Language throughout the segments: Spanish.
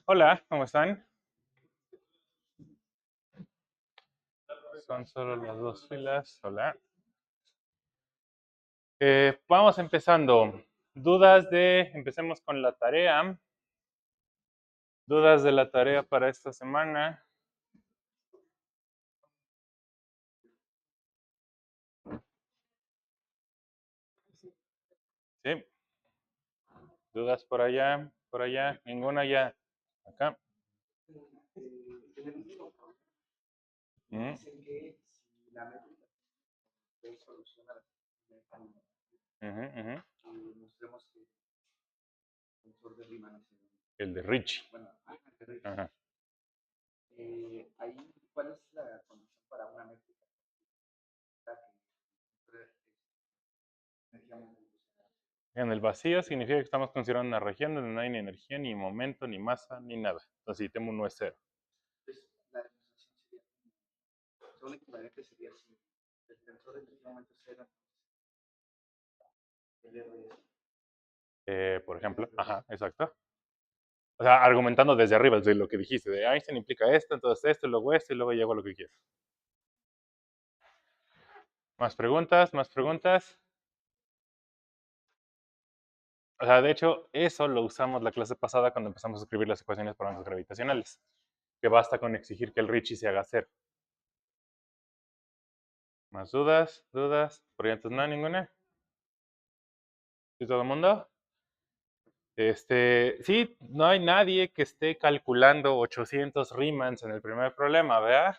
Hola, ¿cómo están? Son solo las dos filas. Hola. Vamos empezando. Empecemos con la tarea. Dudas de la tarea para esta semana. Sí. Dudas por allá, ninguna ya. Acá. Mm, ujú, ujú. El de Richie. Ajá. En el vacío significa que estamos considerando una región donde no hay ni energía, ni momento, ni masa, ni nada. Entonces, si tengo un 1 es cero. Por ejemplo, ajá, exacto. O sea, argumentando desde arriba, desde lo que dijiste, de Einstein implica esto, entonces esto, luego esto, y luego llego a lo que quiero. Más preguntas, más preguntas. O sea, de hecho, eso lo usamos la clase pasada cuando empezamos a escribir las ecuaciones para ondas gravitacionales. Que basta con exigir que el Ricci se haga cero. Más dudas, dudas. Por ahí entonces no hay ninguna. ¿Sí todo el mundo? Sí, no hay nadie que esté calculando 800 Riemanns en el primer problema, ¿verdad?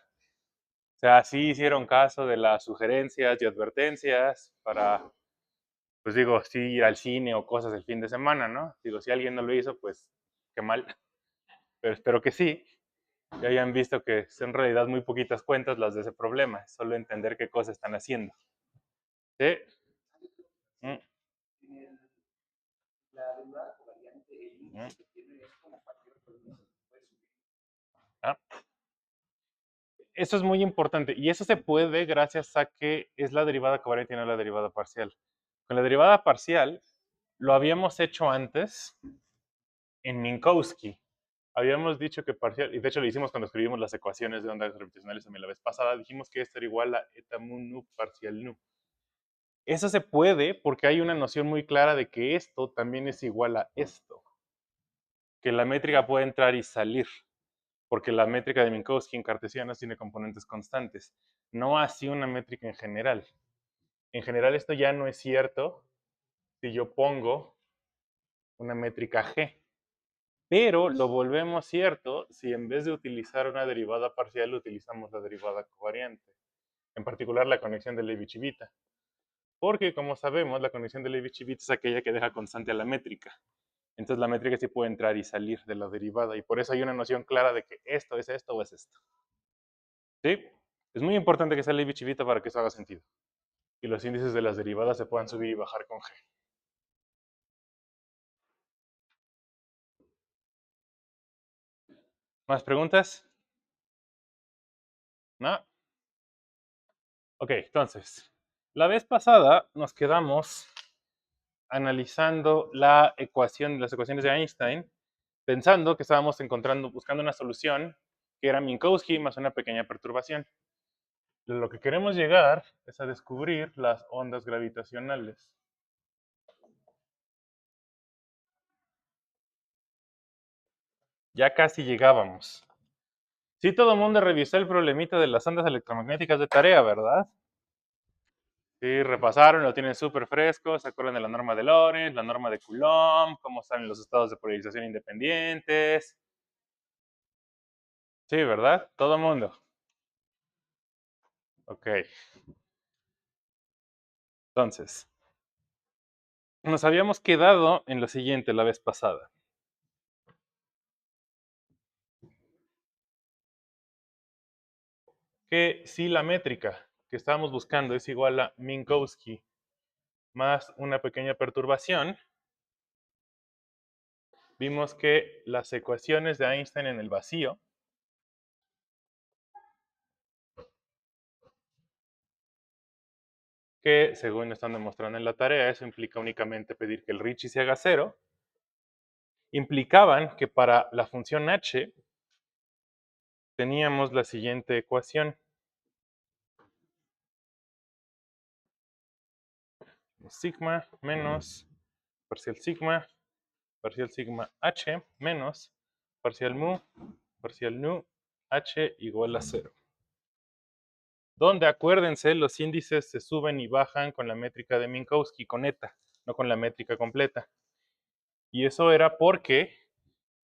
O sea, sí hicieron caso de las sugerencias y advertencias para, pues digo, sí ir al cine o cosas el fin de semana, ¿no? Digo, si alguien no lo hizo, pues qué mal, pero espero que sí, y hayan visto que son en realidad muy poquitas cuentas las de ese problema, solo entender qué cosas están haciendo. ¿Sí? Mm, mm. Ah, eso es muy importante y eso se puede gracias a que es la derivada covariante y no la derivada parcial. Con la derivada parcial lo habíamos hecho antes en Minkowski. Habíamos dicho que parcial, y de hecho lo hicimos cuando escribimos las ecuaciones de ondas gravitacionales también la vez pasada, dijimos que esto era igual a eta mu nu parcial nu. Eso se puede porque hay una noción muy clara de que esto también es igual a esto, que la métrica puede entrar y salir, porque la métrica de Minkowski en cartesianos tiene componentes constantes, no así una métrica en general. En general esto ya no es cierto si yo pongo una métrica G, pero lo volvemos cierto si en vez de utilizar una derivada parcial utilizamos la derivada covariante, en particular la conexión de Levi-Civita. Porque, como sabemos, la conexión de Levi-Civita es aquella que deja constante a la métrica. Entonces, la métrica sí puede entrar y salir de la derivada. Y por eso hay una noción clara de que esto o es esto. ¿Sí? Es muy importante que sea Levi-Civita para que eso haga sentido. Y los índices de las derivadas se puedan subir y bajar con G. ¿Más preguntas? ¿No? Ok, entonces, la vez pasada nos quedamos analizando las ecuaciones de Einstein, pensando que estábamos buscando una solución que era Minkowski más una pequeña perturbación. Lo que queremos llegar es a descubrir las ondas gravitacionales. Ya casi llegábamos. Sí, todo el mundo revisó el problemita de las ondas electromagnéticas de tarea, ¿verdad? Sí, repasaron, lo tienen súper fresco, se acuerdan de la norma de Lorentz, la norma de Coulomb, cómo salen los estados de polarización independientes. Sí, ¿verdad? Todo el mundo. Ok, entonces, nos habíamos quedado en lo siguiente la vez pasada. Que si la métrica que estábamos buscando es igual a Minkowski más una pequeña perturbación, vimos que las ecuaciones de Einstein en el vacío que según están demostrando en la tarea, eso implica únicamente pedir que el Ricci se haga 0, implicaban que para la función h teníamos la siguiente ecuación. Sigma menos parcial sigma h menos parcial mu parcial nu h igual a 0. Donde acuérdense, los índices se suben y bajan con la métrica de Minkowski, con eta, no con la métrica completa. Y eso era porque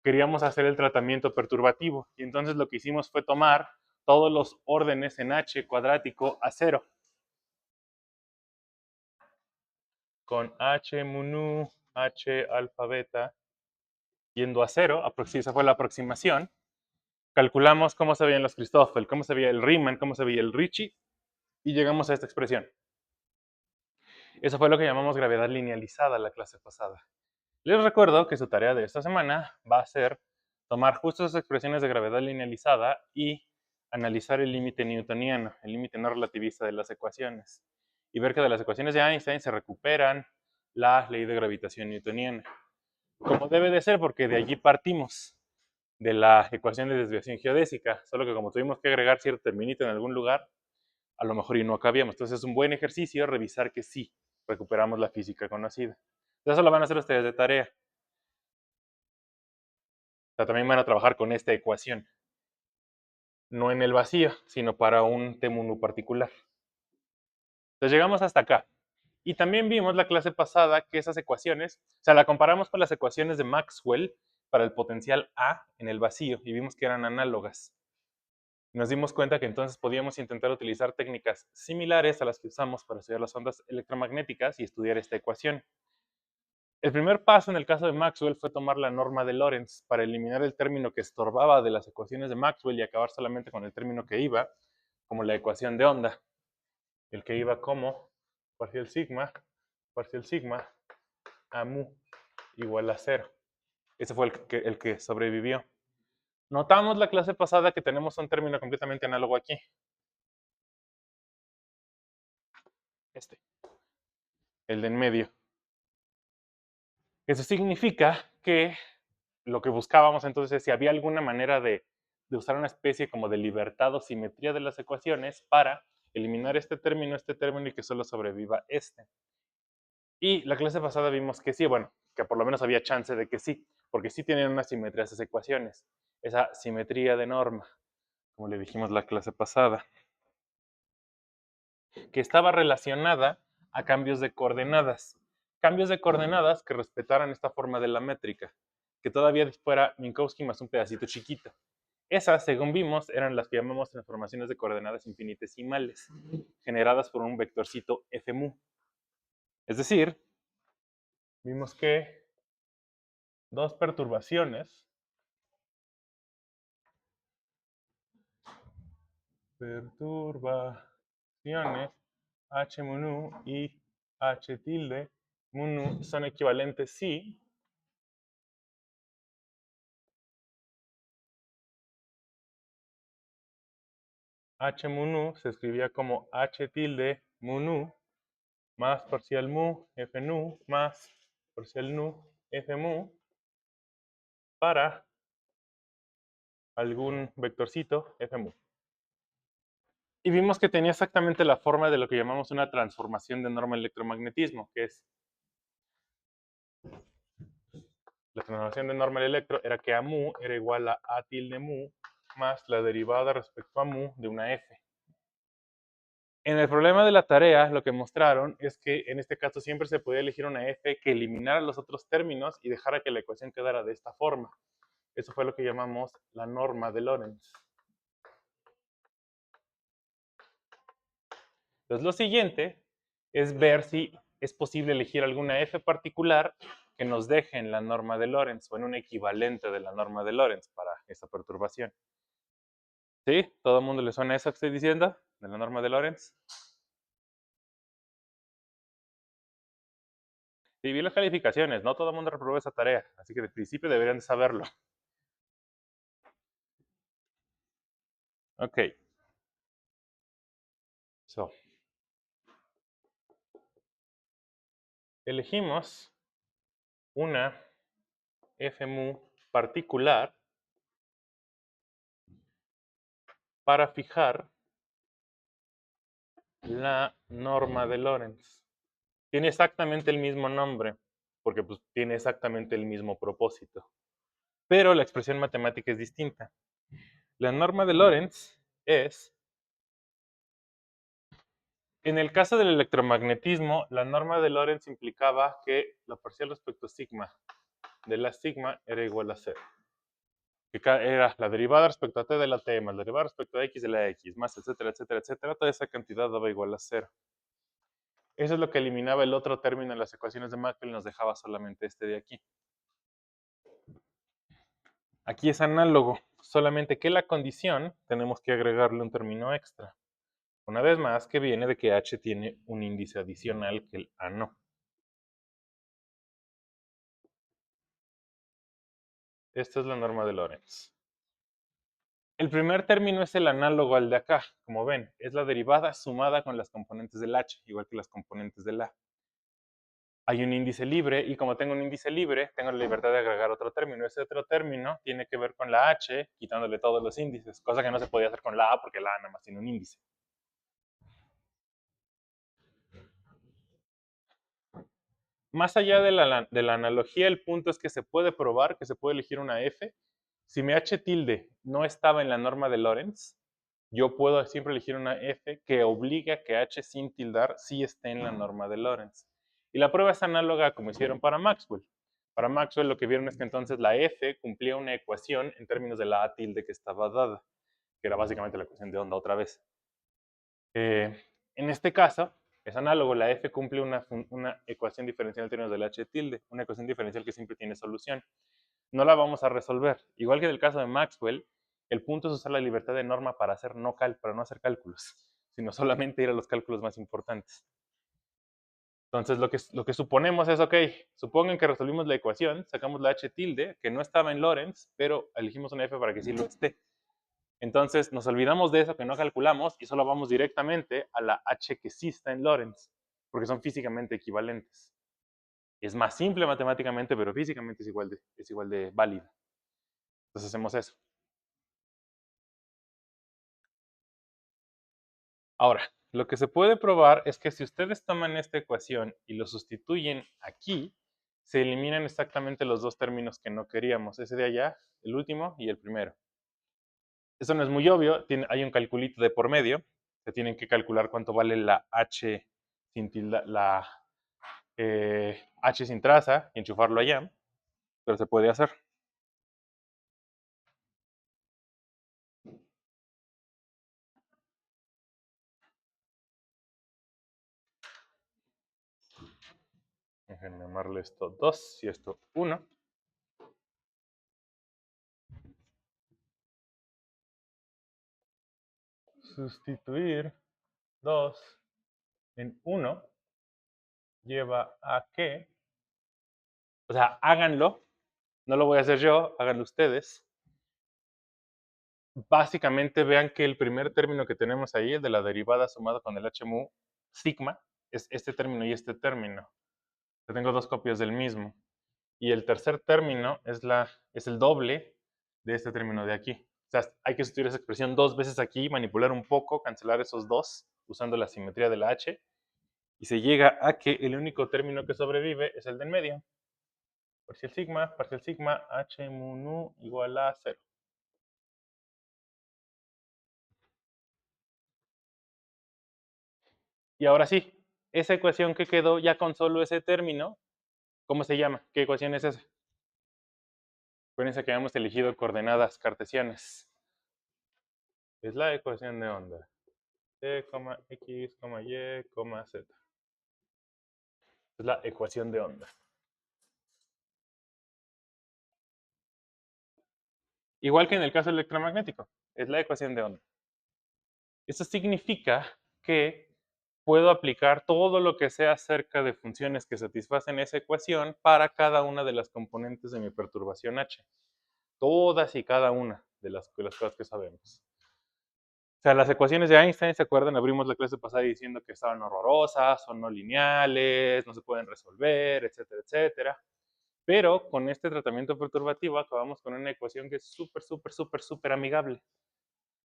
queríamos hacer el tratamiento perturbativo. Y entonces lo que hicimos fue tomar todos los órdenes en h cuadrático a 0. Con h mu nu, h alfa beta yendo a 0, esa fue la aproximación. Calculamos cómo se veían los Christoffel, cómo se veía el Riemann, cómo se veía el Ricci, y llegamos a esta expresión. Eso fue lo que llamamos gravedad linealizada la clase pasada. Les recuerdo que su tarea de esta semana va a ser tomar justo esas expresiones de gravedad linealizada y analizar el límite newtoniano, el límite no relativista de las ecuaciones, y ver que de las ecuaciones de Einstein se recuperan la ley de gravitación newtoniana, como debe de ser, porque de allí partimos, de la ecuación de desviación geodésica, solo que como tuvimos que agregar cierto terminito en algún lugar, a lo mejor y no cabíamos. Entonces es un buen ejercicio revisar que sí recuperamos la física conocida. Eso lo van a hacer ustedes de tarea. O sea, también van a trabajar con esta ecuación. No en el vacío, sino para un temunu particular. Entonces llegamos hasta acá. Y también vimos la clase pasada que esas ecuaciones, o sea, la comparamos con las ecuaciones de Maxwell para el potencial A en el vacío y vimos que eran análogas. Nos dimos cuenta que entonces podíamos intentar utilizar técnicas similares a las que usamos para estudiar las ondas electromagnéticas y estudiar esta ecuación. El primer paso en el caso de Maxwell fue tomar la norma de Lorentz para eliminar el término que estorbaba de las ecuaciones de Maxwell y acabar solamente con el término que iba, como la ecuación de onda, el que iba como parcial sigma a mu igual a 0. Ese fue el que sobrevivió. Notamos la clase pasada que tenemos un término completamente análogo aquí. El de en medio. Eso significa que lo que buscábamos entonces es si había alguna manera de usar una especie como de libertad o simetría de las ecuaciones para eliminar este término y que solo sobreviva este. Y la clase pasada vimos que sí, bueno, que por lo menos había chance de que sí, porque sí tienen una simetría esas ecuaciones, esa simetría de norma, como le dijimos la clase pasada, que estaba relacionada a cambios de coordenadas que respetaran esta forma de la métrica, que todavía fuera Minkowski más un pedacito chiquito. Esas, según vimos, eran las que llamamos transformaciones de coordenadas infinitesimales, generadas por un vectorcito f mu. Es decir, vimos que dos perturbaciones h mu nu y h tilde mu nu son equivalentes si h mu nu se escribía como h tilde mu nu más parcial mu f nu más parcial nu f mu para algún vectorcito f mu. Y vimos que tenía exactamente la forma de lo que llamamos una transformación de norma electromagnetismo, que es la transformación de norma del electro era que a mu era igual a tilde mu más la derivada respecto a mu de una f. En el problema de la tarea, lo que mostraron es que en este caso siempre se podía elegir una f que eliminara los otros términos y dejara que la ecuación quedara de esta forma. Eso fue lo que llamamos la norma de Lorentz. Entonces lo siguiente es ver si es posible elegir alguna f particular que nos deje en la norma de Lorentz o en un equivalente de la norma de Lorentz para esta perturbación. ¿Sí? ¿Todo el mundo le suena eso que estoy diciendo? De la norma de Lorentz. Sí, vi las calificaciones, no todo el mundo reprobó esa tarea, así que de principio deberían de saberlo. Ok. So, elegimos una F mu particular para fijar la norma de Lorentz. Tiene exactamente el mismo nombre, porque pues, tiene exactamente el mismo propósito. Pero la expresión matemática es distinta. La norma de Lorentz es, en el caso del electromagnetismo, la norma de Lorentz implicaba que la parcial respecto a sigma de la sigma era igual a cero. Que era la derivada respecto a t de la t más la derivada respecto a x de la x, más etcétera, etcétera, etcétera, toda esa cantidad daba igual a cero. Eso es lo que eliminaba el otro término en las ecuaciones de Maxwell y nos dejaba solamente este de aquí. Aquí es análogo, solamente que la condición tenemos que agregarle un término extra. Una vez más, que viene de que h tiene un índice adicional que el a no. Esta es la norma de Lorentz. El primer término es el análogo al de acá, como ven, es la derivada sumada con las componentes del h, igual que las componentes del a. Hay un índice libre y como tengo un índice libre, tengo la libertad de agregar otro término. Ese otro término tiene que ver con la h, quitándole todos los índices, cosa que no se podía hacer con la a porque la a nada más tiene un índice. Más allá de la analogía, el punto es que se puede probar que se puede elegir una f. Si mi h tilde no estaba en la norma de Lorentz, yo puedo siempre elegir una f que obliga a que h sin tildar sí esté en la norma de Lorentz. Y la prueba es análoga como hicieron para Maxwell. Para Maxwell lo que vieron es que entonces la f cumplía una ecuación en términos de la a tilde que estaba dada, que era básicamente la ecuación de onda otra vez. En este caso, es análogo, la f cumple una ecuación diferencial en términos del h tilde, una ecuación diferencial que siempre tiene solución. No la vamos a resolver. Igual que en el caso de Maxwell, el punto es usar la libertad de norma para no hacer cálculos, sino solamente ir a los cálculos más importantes. Entonces, lo que suponemos es, ok, supongan que resolvimos la ecuación, sacamos la h tilde, que no estaba en Lorentz, pero elegimos una f para que sí lo esté. Entonces, nos olvidamos de eso que no calculamos y solo vamos directamente a la h que sí está en Lorentz, porque son físicamente equivalentes. Es más simple matemáticamente, pero físicamente es igual de válida. Entonces hacemos eso. Ahora, lo que se puede probar es que si ustedes toman esta ecuación y lo sustituyen aquí, se eliminan exactamente los dos términos que no queríamos, ese de allá, el último y el primero. Eso no es muy obvio, hay un calculito de por medio, se tienen que calcular cuánto vale la h sin tilde, h sin traza y enchufarlo allá, pero se puede hacer. Déjenme llamarle esto 2 y esto 1. Sustituir 2 en 1 lleva a que, o sea, háganlo, no lo voy a hacer yo, háganlo ustedes. Básicamente vean que el primer término que tenemos ahí, el de la derivada sumada con el h mu sigma, es este término y este término. Yo tengo dos copias del mismo. Y el tercer término es el doble de este término de aquí. O sea, hay que sustituir esa expresión dos veces aquí, manipular un poco, cancelar esos dos, usando la simetría de la h, y se llega a que el único término que sobrevive es el del medio. Parcial sigma, h mu nu igual a 0. Y ahora sí, esa ecuación que quedó ya con solo ese término, ¿cómo se llama? ¿Qué ecuación es esa? Acuérdense que habíamos elegido coordenadas cartesianas. Es la ecuación de onda. T, X, Y, Z. Es la ecuación de onda. Igual que en el caso electromagnético, es la ecuación de onda. Eso significa que puedo aplicar todo lo que sea acerca de funciones que satisfacen esa ecuación para cada una de las componentes de mi perturbación H. Todas y cada una de las cosas que sabemos. O sea, las ecuaciones de Einstein, ¿se acuerdan? Abrimos la clase pasada diciendo que estaban horrorosas, son no lineales, no se pueden resolver, etcétera, etcétera. Pero con este tratamiento perturbativo acabamos con una ecuación que es súper, súper, súper, súper amigable.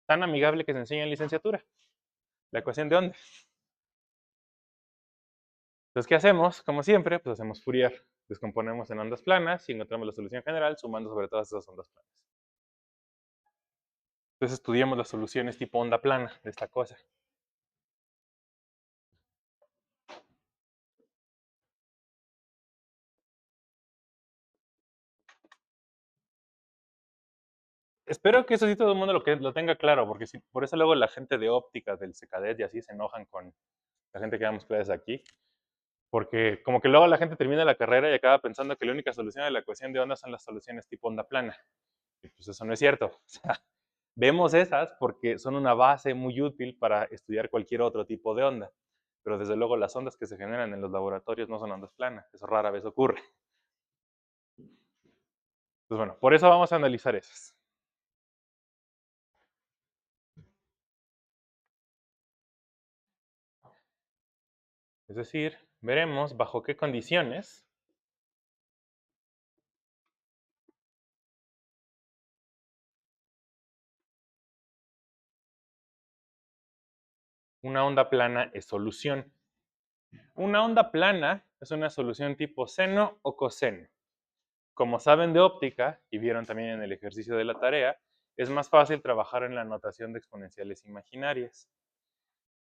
Tan amigable que se enseña en licenciatura. La ecuación de onda. Entonces, ¿qué hacemos? Como siempre, pues hacemos Fourier. Descomponemos en ondas planas y encontramos la solución general sumando sobre todas esas ondas planas. Entonces estudiamos las soluciones tipo onda plana de esta cosa. Espero que eso sí todo el mundo lo tenga claro, porque si, por eso luego la gente de óptica del CECADET y así se enojan con la gente que damos clases aquí. Porque como que luego la gente termina la carrera y acaba pensando que la única solución a la ecuación de onda son las soluciones tipo onda plana. Y pues eso no es cierto. O sea, vemos esas porque son una base muy útil para estudiar cualquier otro tipo de onda. Pero desde luego las ondas que se generan en los laboratorios no son ondas planas. Eso rara vez ocurre. Pues bueno, por eso vamos a analizar esas. Es decir, veremos bajo qué condiciones una onda plana es solución. Una onda plana es una solución tipo seno o coseno. Como saben de óptica, y vieron también en el ejercicio de la tarea, es más fácil trabajar en la notación de exponenciales imaginarias.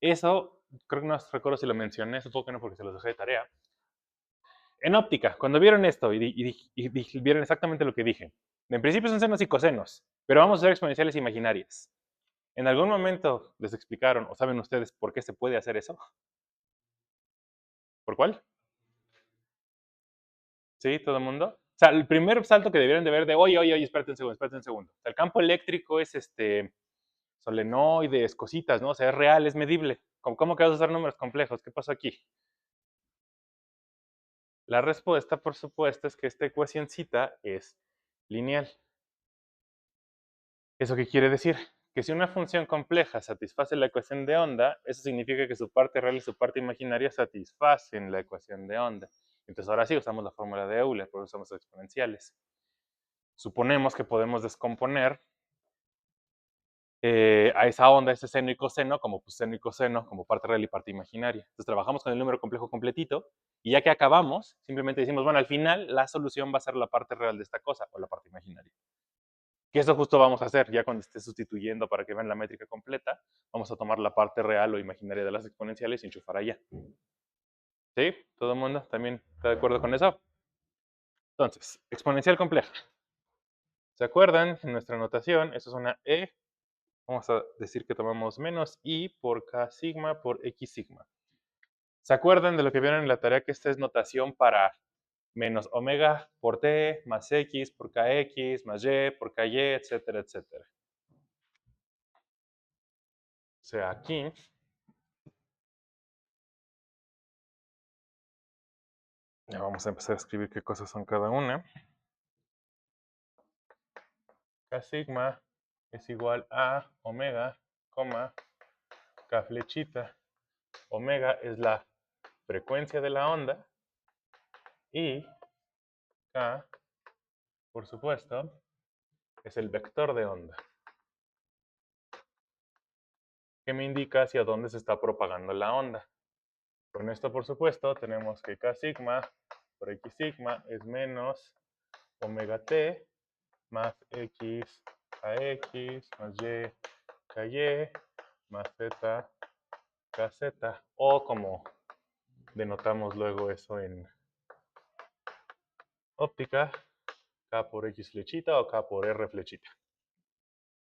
Eso, creo que no recuerdo si lo mencioné, supongo que no porque se los dejé de tarea. En óptica, cuando vieron esto y vieron exactamente lo que dije, en principio son senos y cosenos, pero vamos a usar exponenciales imaginarias. ¿En algún momento les explicaron o saben ustedes por qué se puede hacer eso? ¿Por cuál? ¿Sí? ¿Todo el mundo? O sea, el primer salto que debieron de ver de, oye, espérate un segundo, espérate un segundo. O sea, el campo eléctrico es solenoides, cositas, ¿no? O sea, es real, es medible. ¿Cómo que vas a usar números complejos? ¿Qué pasó aquí? La respuesta, por supuesto, es que esta ecuacióncita es lineal. ¿Eso qué quiere decir? Que si una función compleja satisface la ecuación de onda, eso significa que su parte real y su parte imaginaria satisfacen la ecuación de onda. Entonces ahora sí usamos la fórmula de Euler, por eso usamos exponenciales. Suponemos que podemos descomponer a esa onda, ese seno y coseno, como pues, seno y coseno, como parte real y parte imaginaria. Entonces trabajamos con el número complejo completito y ya que acabamos, simplemente decimos, bueno, al final la solución va a ser la parte real de esta cosa o la parte imaginaria. Que eso justo vamos a hacer ya cuando esté sustituyendo para que vean la métrica completa. Vamos a tomar la parte real o imaginaria de las exponenciales y enchufar allá. ¿Sí? ¿Todo el mundo también está de acuerdo con eso? Entonces, exponencial compleja. ¿Se acuerdan? En nuestra notación, eso es una E. Vamos a decir que tomamos menos I por K sigma por X sigma. ¿Se acuerdan de lo que vieron en la tarea que esta es notación para menos omega por T más X por KX más Y por KY, etcétera, etcétera? O sea, aquí ya vamos a empezar a escribir qué cosas son cada una. K sigma es igual a omega, K flechita. Omega es la frecuencia de la onda y K, por supuesto, es el vector de onda, que me indica hacia dónde se está propagando la onda. Con esto, por supuesto, tenemos que K sigma por X sigma es menos omega t más X KX más Y KY más Z KZ, o como denotamos luego eso en óptica, K por X flechita o K por R flechita.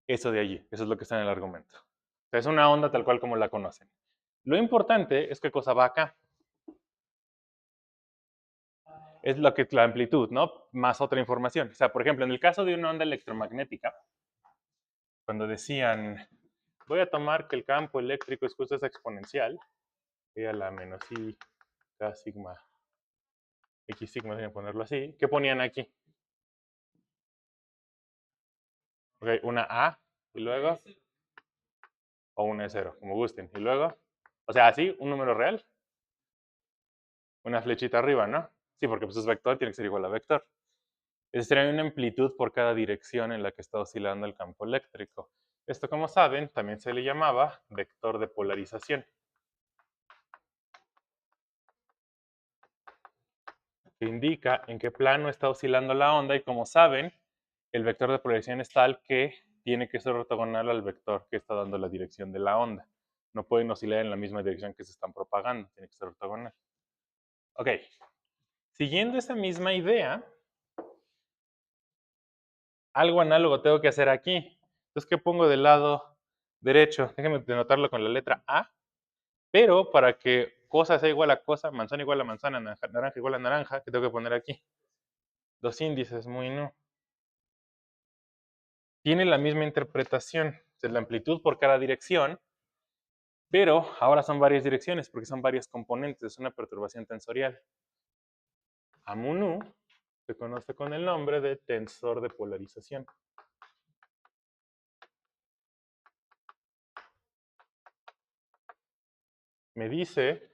Eso de allí, eso es lo que está en el argumento. O sea, es una onda tal cual como la conocen. Lo importante es qué cosa va acá. Es lo que la amplitud, ¿no? Más otra información. O sea, por ejemplo, en el caso de una onda electromagnética, cuando decían, voy a tomar que el campo eléctrico es justo esa exponencial, y a la menos I, K sigma, X sigma, voy a ponerlo así, ¿qué ponían aquí? Ok, una A, y luego, o una de 0, como gusten. Y luego, o sea, así, un número real, una flechita arriba, ¿no? Sí, porque pues es vector, tiene que ser igual a vector. Es decir, hay una amplitud por cada dirección en la que está oscilando el campo eléctrico. Esto, como saben, también se le llamaba vector de polarización, que indica en qué plano está oscilando la onda y, como saben, el vector de polarización es tal que tiene que ser ortogonal al vector que está dando la dirección de la onda. No pueden oscilar en la misma dirección que se están propagando, tiene que ser ortogonal. Ok, siguiendo esa misma idea, algo análogo tengo que hacer aquí. Entonces, ¿qué pongo del lado derecho? Déjenme denotarlo con la letra A, pero para que cosa sea igual a cosa, manzana igual a manzana, naranja igual a naranja, ¿qué tengo que poner aquí? Dos índices, muy no. Tiene la misma interpretación, es la amplitud por cada dirección, pero ahora son varias direcciones porque son varios componentes, es una perturbación tensorial. AMU-NU se conoce con el nombre de tensor de polarización. Me dice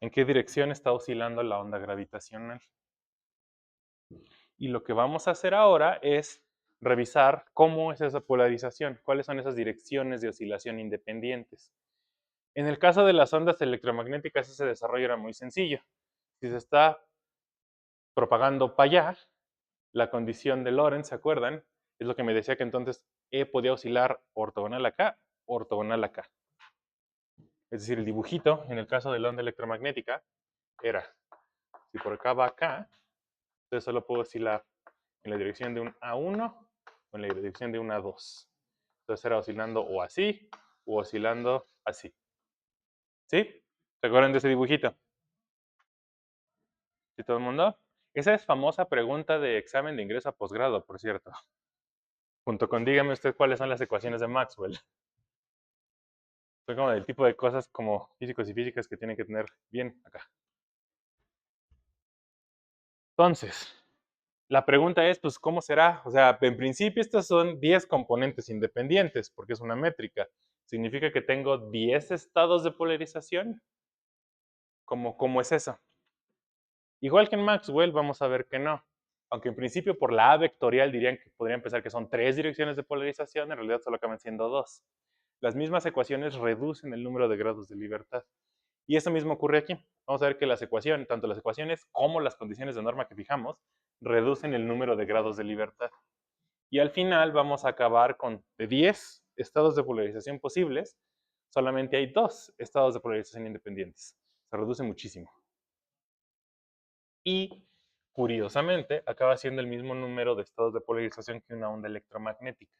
en qué dirección está oscilando la onda gravitacional. Y lo que vamos a hacer ahora es revisar cómo es esa polarización, cuáles son esas direcciones de oscilación independientes. En el caso de las ondas electromagnéticas, ese desarrollo era muy sencillo. Si se está propagando para allá, la condición de Lorentz, ¿se acuerdan? Es lo que me decía que entonces E podía oscilar ortogonal acá, ortogonal acá. Es decir, el dibujito, en el caso de la onda electromagnética, era, si por acá va acá, entonces solo puedo oscilar en la dirección de un A1 o en la dirección de un A2. Entonces era oscilando o así, o oscilando así. ¿Sí? ¿Se acuerdan de ese dibujito? ¿Sí, todo el mundo? Esa es famosa pregunta de examen de ingreso a posgrado, por cierto. Junto con dígame usted cuáles son las ecuaciones de Maxwell. Son como del tipo de cosas como físicos y físicas que tienen que tener bien acá. Entonces, la pregunta es, pues, ¿cómo será? O sea, en principio estos son 10 componentes independientes, porque es una métrica. ¿Significa que tengo 10 estados de polarización? ¿Cómo es eso? Igual que en Maxwell, vamos a ver que no. Aunque en principio por la A vectorial podrían pensar que son 3 direcciones de polarización, en realidad solo acaban siendo 2. Las mismas ecuaciones reducen el número de grados de libertad. Y eso mismo ocurre aquí. Vamos a ver que las ecuaciones, tanto las ecuaciones como las condiciones de norma que fijamos, reducen el número de grados de libertad. Y al final vamos a acabar con, de 10 estados de polarización posibles, solamente hay 2 estados de polarización independientes. Se reduce muchísimo. Y, curiosamente, acaba siendo el mismo número de estados de polarización que una onda electromagnética.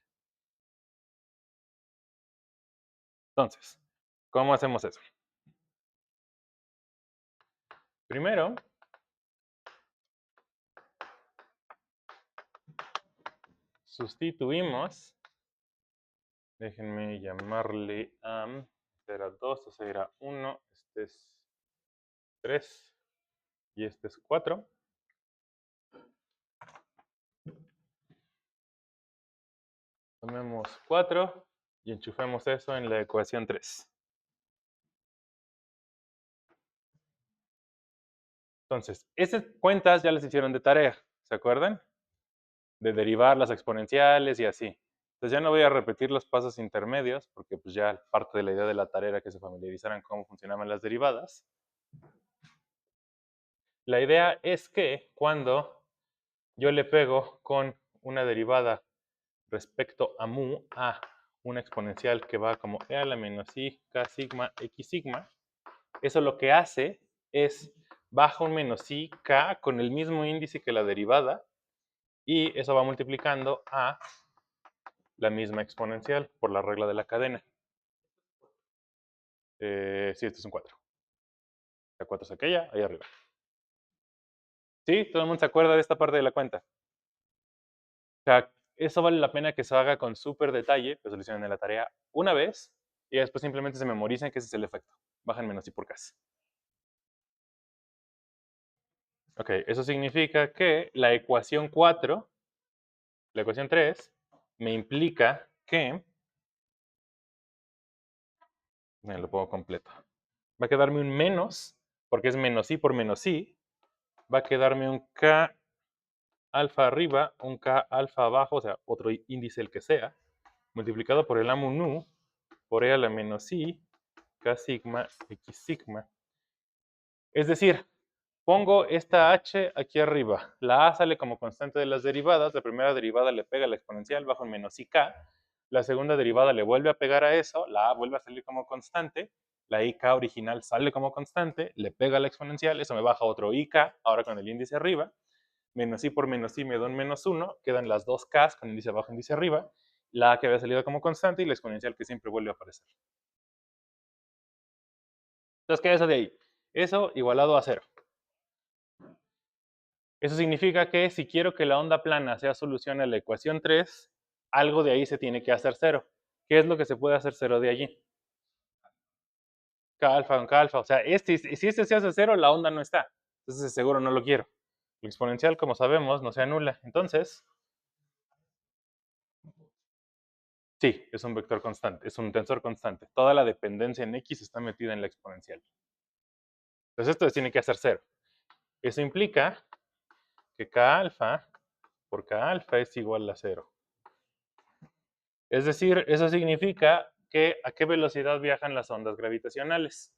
Entonces, ¿cómo hacemos eso? Primero, sustituimos, déjenme llamarle a, este era 2, este era 1, este es 3 y este es 4. Tomemos 4 y enchufemos eso en la ecuación 3. Entonces, esas cuentas ya las hicieron de tarea, ¿se acuerdan? De derivar las exponenciales y así. Entonces ya no voy a repetir los pasos intermedios, porque pues ya parte de la idea de la tarea era que se familiarizaran cómo funcionaban las derivadas. La idea es que cuando yo le pego con una derivada respecto a mu a una exponencial que va como e a la menos i k sigma x sigma, eso lo que hace es baja un menos i k con el mismo índice que la derivada y eso va multiplicando a la misma exponencial por la regla de la cadena. Sí, este es un 4. La 4 es aquella, ahí arriba. ¿Sí? ¿Todo el mundo se acuerda de esta parte de la cuenta? O sea, eso vale la pena que se haga con súper detalle, que solucionen la tarea una vez y después simplemente se memoricen que ese es el efecto. Bajan menos y por casi. Ok, eso significa que la ecuación 4, la ecuación 3, me implica que Me lo pongo completo. Va a quedarme un menos, porque es menos i por menos i. Va a quedarme un k alfa arriba, un k alfa abajo, o sea, otro índice el que sea, multiplicado por el amu nu, por e a la menos i, k sigma, x sigma. Es decir, pongo esta h aquí arriba. La a sale como constante de las derivadas. La primera derivada le pega a la exponencial bajo en menos ik. La segunda derivada le vuelve a pegar a eso. La a vuelve a salir como constante. La ik original sale como constante. Le pega a la exponencial. Eso me baja otro ik, ahora con el índice arriba. Menos i por menos i me da un menos 1. Quedan las dos k's con índice abajo, índice arriba. La a que había salido como constante y la exponencial que siempre vuelve a aparecer. Entonces, ¿qué es eso de ahí? Eso igualado a 0. Eso significa que si quiero que la onda plana sea solución a la ecuación 3, algo de ahí se tiene que hacer 0. ¿Qué es lo que se puede hacer 0 de allí? K alfa con K alfa. O sea, si este se hace 0, la onda no está. Entonces seguro no lo quiero. El exponencial, como sabemos, no se anula. Entonces, sí, es un vector constante, es un tensor constante. Toda la dependencia en X está metida en la exponencial. Entonces esto se tiene que hacer 0. Eso implica que K alfa por K alfa es igual a 0. Es decir, eso significa que a qué velocidad viajan las ondas gravitacionales.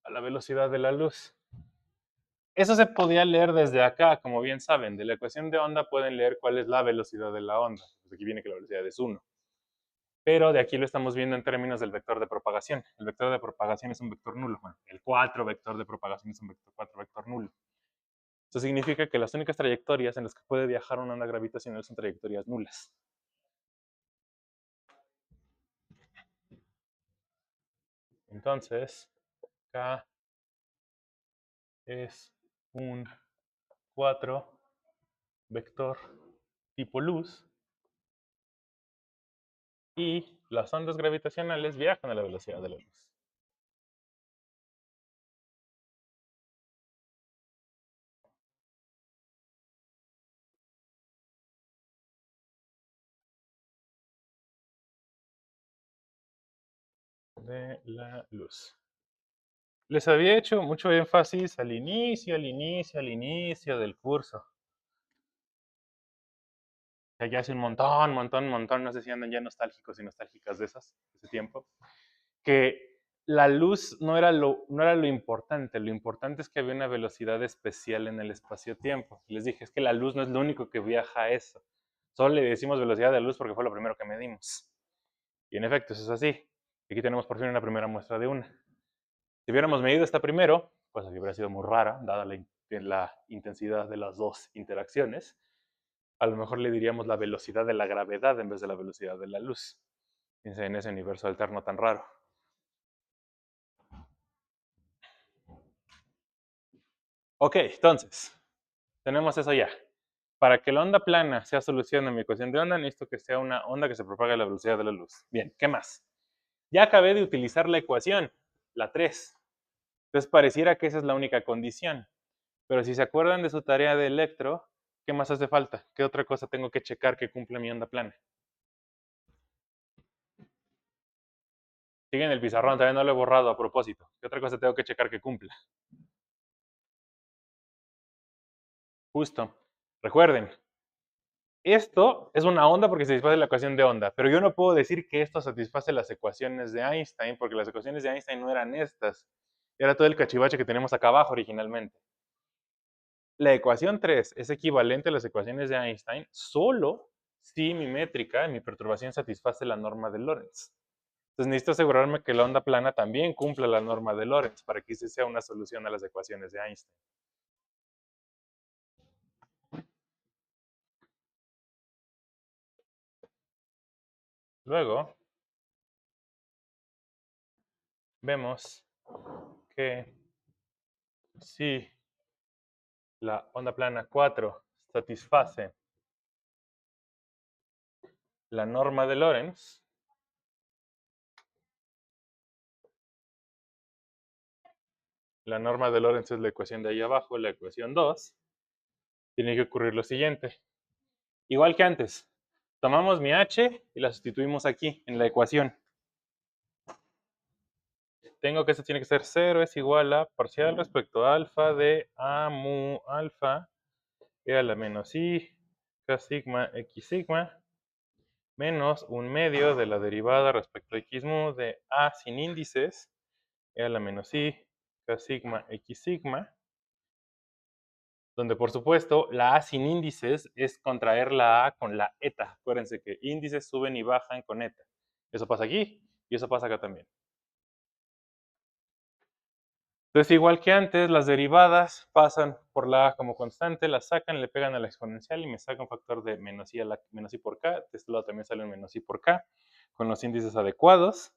A la velocidad de la luz. Eso se podía leer desde acá, como bien saben. De la ecuación de onda pueden leer cuál es la velocidad de la onda. Pues aquí viene que la velocidad es 1. Pero de aquí lo estamos viendo en términos del vector de propagación. El vector de propagación es un vector nulo. Bueno, el 4 vector de propagación es un vector 4 vector nulo. Eso significa que las únicas trayectorias en las que puede viajar una onda gravitacional son trayectorias nulas. Entonces, K es un 4 vector tipo luz y las ondas gravitacionales viajan a la velocidad de la luz. De la luz. Les había hecho mucho énfasis al inicio del curso. Ya hace un montón, no sé si andan ya nostálgicos y nostálgicas de ese tiempo, que la luz no era lo importante es que había una velocidad especial en el espacio-tiempo. Les dije, es que la luz no es lo único que viaja a eso. Solo le decimos velocidad de luz porque fue lo primero que medimos. Y en efecto, eso es así. Aquí tenemos por fin una primera muestra de una. Si hubiéramos medido esta primero, pues hubiera sido muy rara, dada la intensidad de las dos interacciones. A lo mejor le diríamos la velocidad de la gravedad en vez de la velocidad de la luz. Piensa en ese universo alterno tan raro. Ok, entonces, tenemos eso ya. Para que la onda plana sea solución a mi ecuación de onda, necesito que sea una onda que se propague a la velocidad de la luz. Bien, ¿qué más? Ya acabé de utilizar la ecuación, la 3. Entonces pareciera que esa es la única condición. Pero si se acuerdan de su tarea de electro, ¿qué más hace falta? ¿Qué otra cosa tengo que checar que cumpla mi onda plana? Sigue en el pizarrón, todavía no lo he borrado a propósito. ¿Qué otra cosa tengo que checar que cumpla? Justo. Recuerden, esto es una onda porque se satisface la ecuación de onda, pero yo no puedo decir que esto satisface las ecuaciones de Einstein, porque las ecuaciones de Einstein no eran estas. Era todo el cachivache que tenemos acá abajo originalmente. La ecuación 3 es equivalente a las ecuaciones de Einstein solo si mi métrica, mi perturbación satisface la norma de Lorentz. Entonces necesito asegurarme que la onda plana también cumpla la norma de Lorentz para que ese sea una solución a las ecuaciones de Einstein. Luego, vemos que si la onda plana 4 satisface la norma de Lorentz, la norma de Lorentz es la ecuación de ahí abajo, la ecuación 2, tiene que ocurrir lo siguiente. Igual que antes, Tomamos mi h y la sustituimos aquí, en la ecuación. Tengo que esto tiene que ser 0 es igual a parcial respecto a alfa de a mu alfa e a la menos i k sigma x sigma menos un medio de la derivada respecto a x mu de a sin índices e a la menos i k sigma x sigma, donde por supuesto la a sin índices es contraer la a con la eta. Acuérdense que índices suben y bajan con eta. Eso pasa aquí y eso pasa acá también. Entonces, igual que antes, las derivadas pasan por la a como constante, la sacan, le pegan a la exponencial y me saca un factor de menos i, menos i por k. De este lado también sale un menos i por k, con los índices adecuados.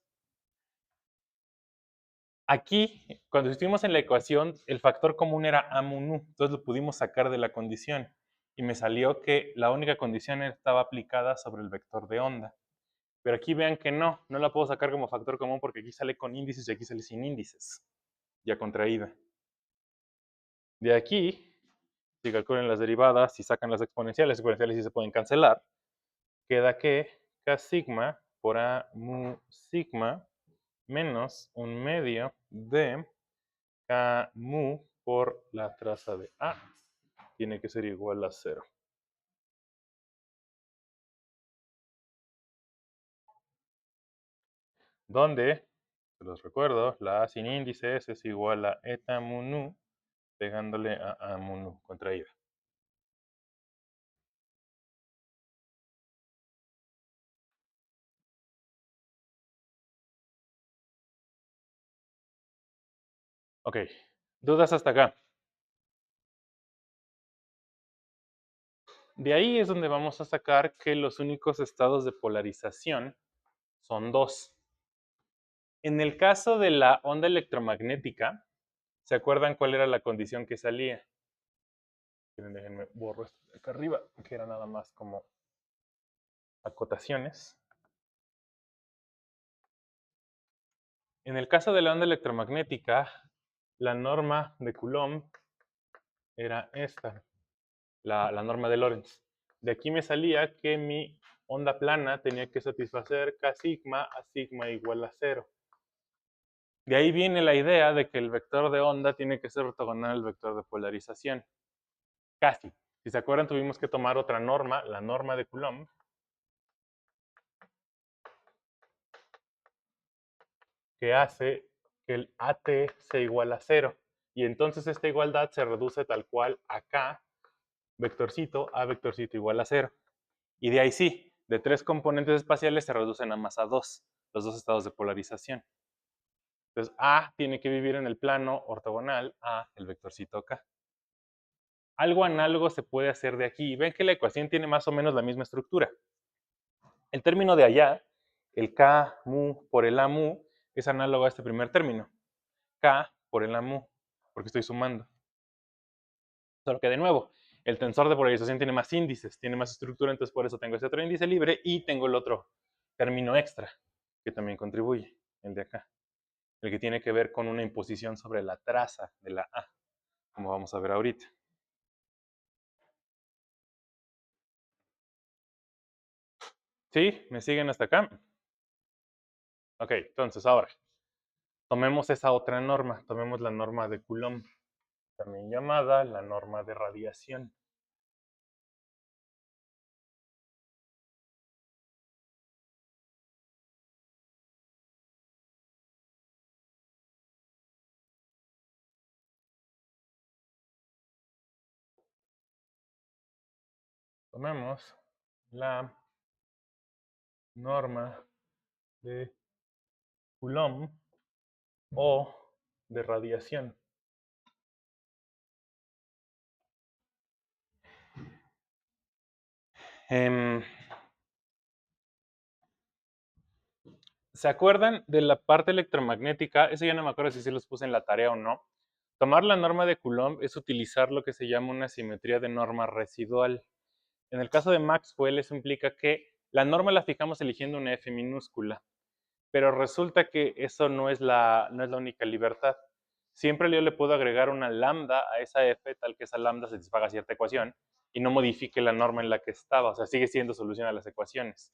Aquí, cuando estuvimos en la ecuación, el factor común era a mu nu, entonces lo pudimos sacar de la condición. Y me salió que la única condición estaba aplicada sobre el vector de onda. Pero aquí vean que no la puedo sacar como factor común porque aquí sale con índices y aquí sale sin índices, ya contraída. De aquí, si calculan las derivadas, si sacan las exponenciales sí se pueden cancelar, queda que k sigma por a mu sigma menos un medio de k mu por la traza de a tiene que ser igual a 0. Donde, se los recuerdo, la a sin índices es igual a eta mu nu pegándole a mu nu contraída. Ok, ¿dudas hasta acá? De ahí es donde vamos a sacar que los únicos estados de polarización son dos. En el caso de la onda electromagnética, ¿se acuerdan cuál era la condición que salía? Déjenme borro esto de acá arriba, que era nada más como acotaciones. En el caso de la onda electromagnética, la norma de Coulomb era esta, la norma de Lorentz. De aquí me salía que mi onda plana tenía que satisfacer k sigma a sigma igual a 0. De ahí viene la idea de que el vector de onda tiene que ser ortogonal al vector de polarización. Casi. Si se acuerdan, tuvimos que tomar otra norma, la norma de Coulomb, que hace que el AT sea igual a 0. Y entonces esta igualdad se reduce tal cual a K, vectorcito, a vectorcito igual a 0. Y de ahí sí, de 3 componentes espaciales se reducen a más a 2, los dos estados de polarización. Entonces A tiene que vivir en el plano ortogonal a el vectorcito K. Algo análogo se puede hacer de aquí. Ven que la ecuación tiene más o menos la misma estructura. El término de allá, el K mu por el A mu, es análogo a este primer término. K por el A mu, porque estoy sumando. Solo que de nuevo, el tensor de polarización tiene más índices, tiene más estructura, entonces por eso tengo ese otro índice libre y tengo el otro término extra, que también contribuye, el de acá. El que tiene que ver con una imposición sobre la traza de la A, como vamos a ver ahorita. ¿Sí? ¿Me siguen hasta acá? Ok, entonces ahora, tomemos esa otra norma, tomemos la norma de Coulomb, también llamada la norma de radiación. Tomemos la norma de Coulomb o de radiación. ¿Se acuerdan de la parte electromagnética? Eso ya no me acuerdo si sí los puse en la tarea o no. Tomar la norma de Coulomb es utilizar lo que se llama una simetría de norma residual. En el caso de Maxwell, eso implica que la norma la fijamos eligiendo una F minúscula, pero resulta que eso no es la única libertad. siempre yo le puedo agregar una lambda a esa f tal que esa lambda satisfaga cierta ecuación y no modifique la norma en la que estaba, o sea, sigue siendo solución a las ecuaciones.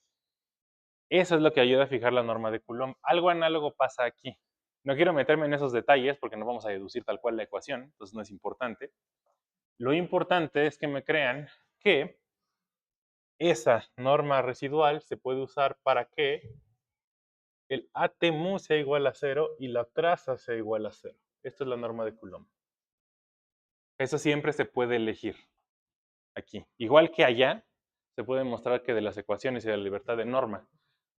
Eso es lo que ayuda a fijar la norma de Coulomb. Algo análogo pasa aquí. No quiero meterme en esos detalles porque no vamos a deducir tal cual la ecuación, entonces no es importante. Lo importante es que me crean que esa norma residual se puede usar para que el AT mu sea igual a 0 y la traza sea igual a 0. Esto es la norma de Coulomb. Eso siempre se puede elegir aquí. Igual que allá, se puede mostrar que de las ecuaciones y de la libertad de norma,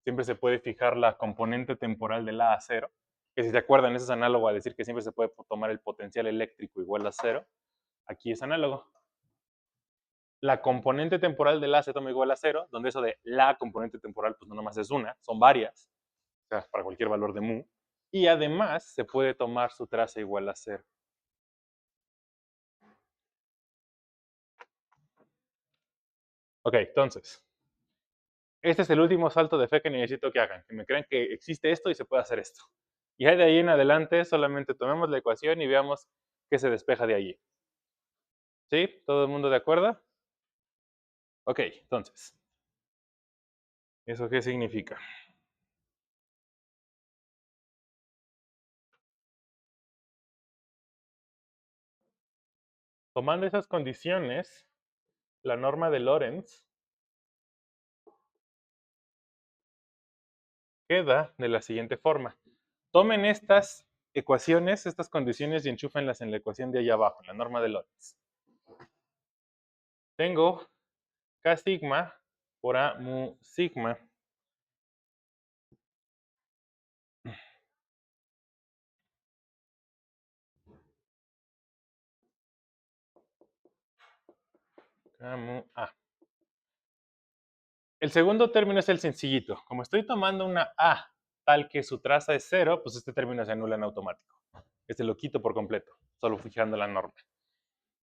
siempre se puede fijar la componente temporal del A a 0, que si se acuerdan, eso es análogo a decir que siempre se puede tomar el potencial eléctrico igual a 0. Aquí es análogo. La componente temporal del A se toma igual a 0, donde eso de la componente temporal, pues no nomás es una, son varias, o sea, para cualquier valor de mu. Y además se puede tomar su traza igual a 0. Ok, entonces, este es el último salto de fe que necesito que hagan, que me crean que existe esto y se puede hacer esto. Y de ahí en adelante solamente tomemos la ecuación y veamos qué se despeja de allí. ¿Sí? ¿Todo el mundo de acuerdo? Ok, entonces, ¿eso qué significa? Tomando esas condiciones, la norma de Lorentz queda de la siguiente forma. Tomen estas ecuaciones, estas condiciones y enchúfenlas en la ecuación de allá abajo, en la norma de Lorentz. Tengo K sigma por A mu sigma. K mu A. El segundo término es el sencillito. Como estoy tomando una A tal que su traza es 0, pues este término se anula en automático. Este lo quito por completo, solo fijando la norma.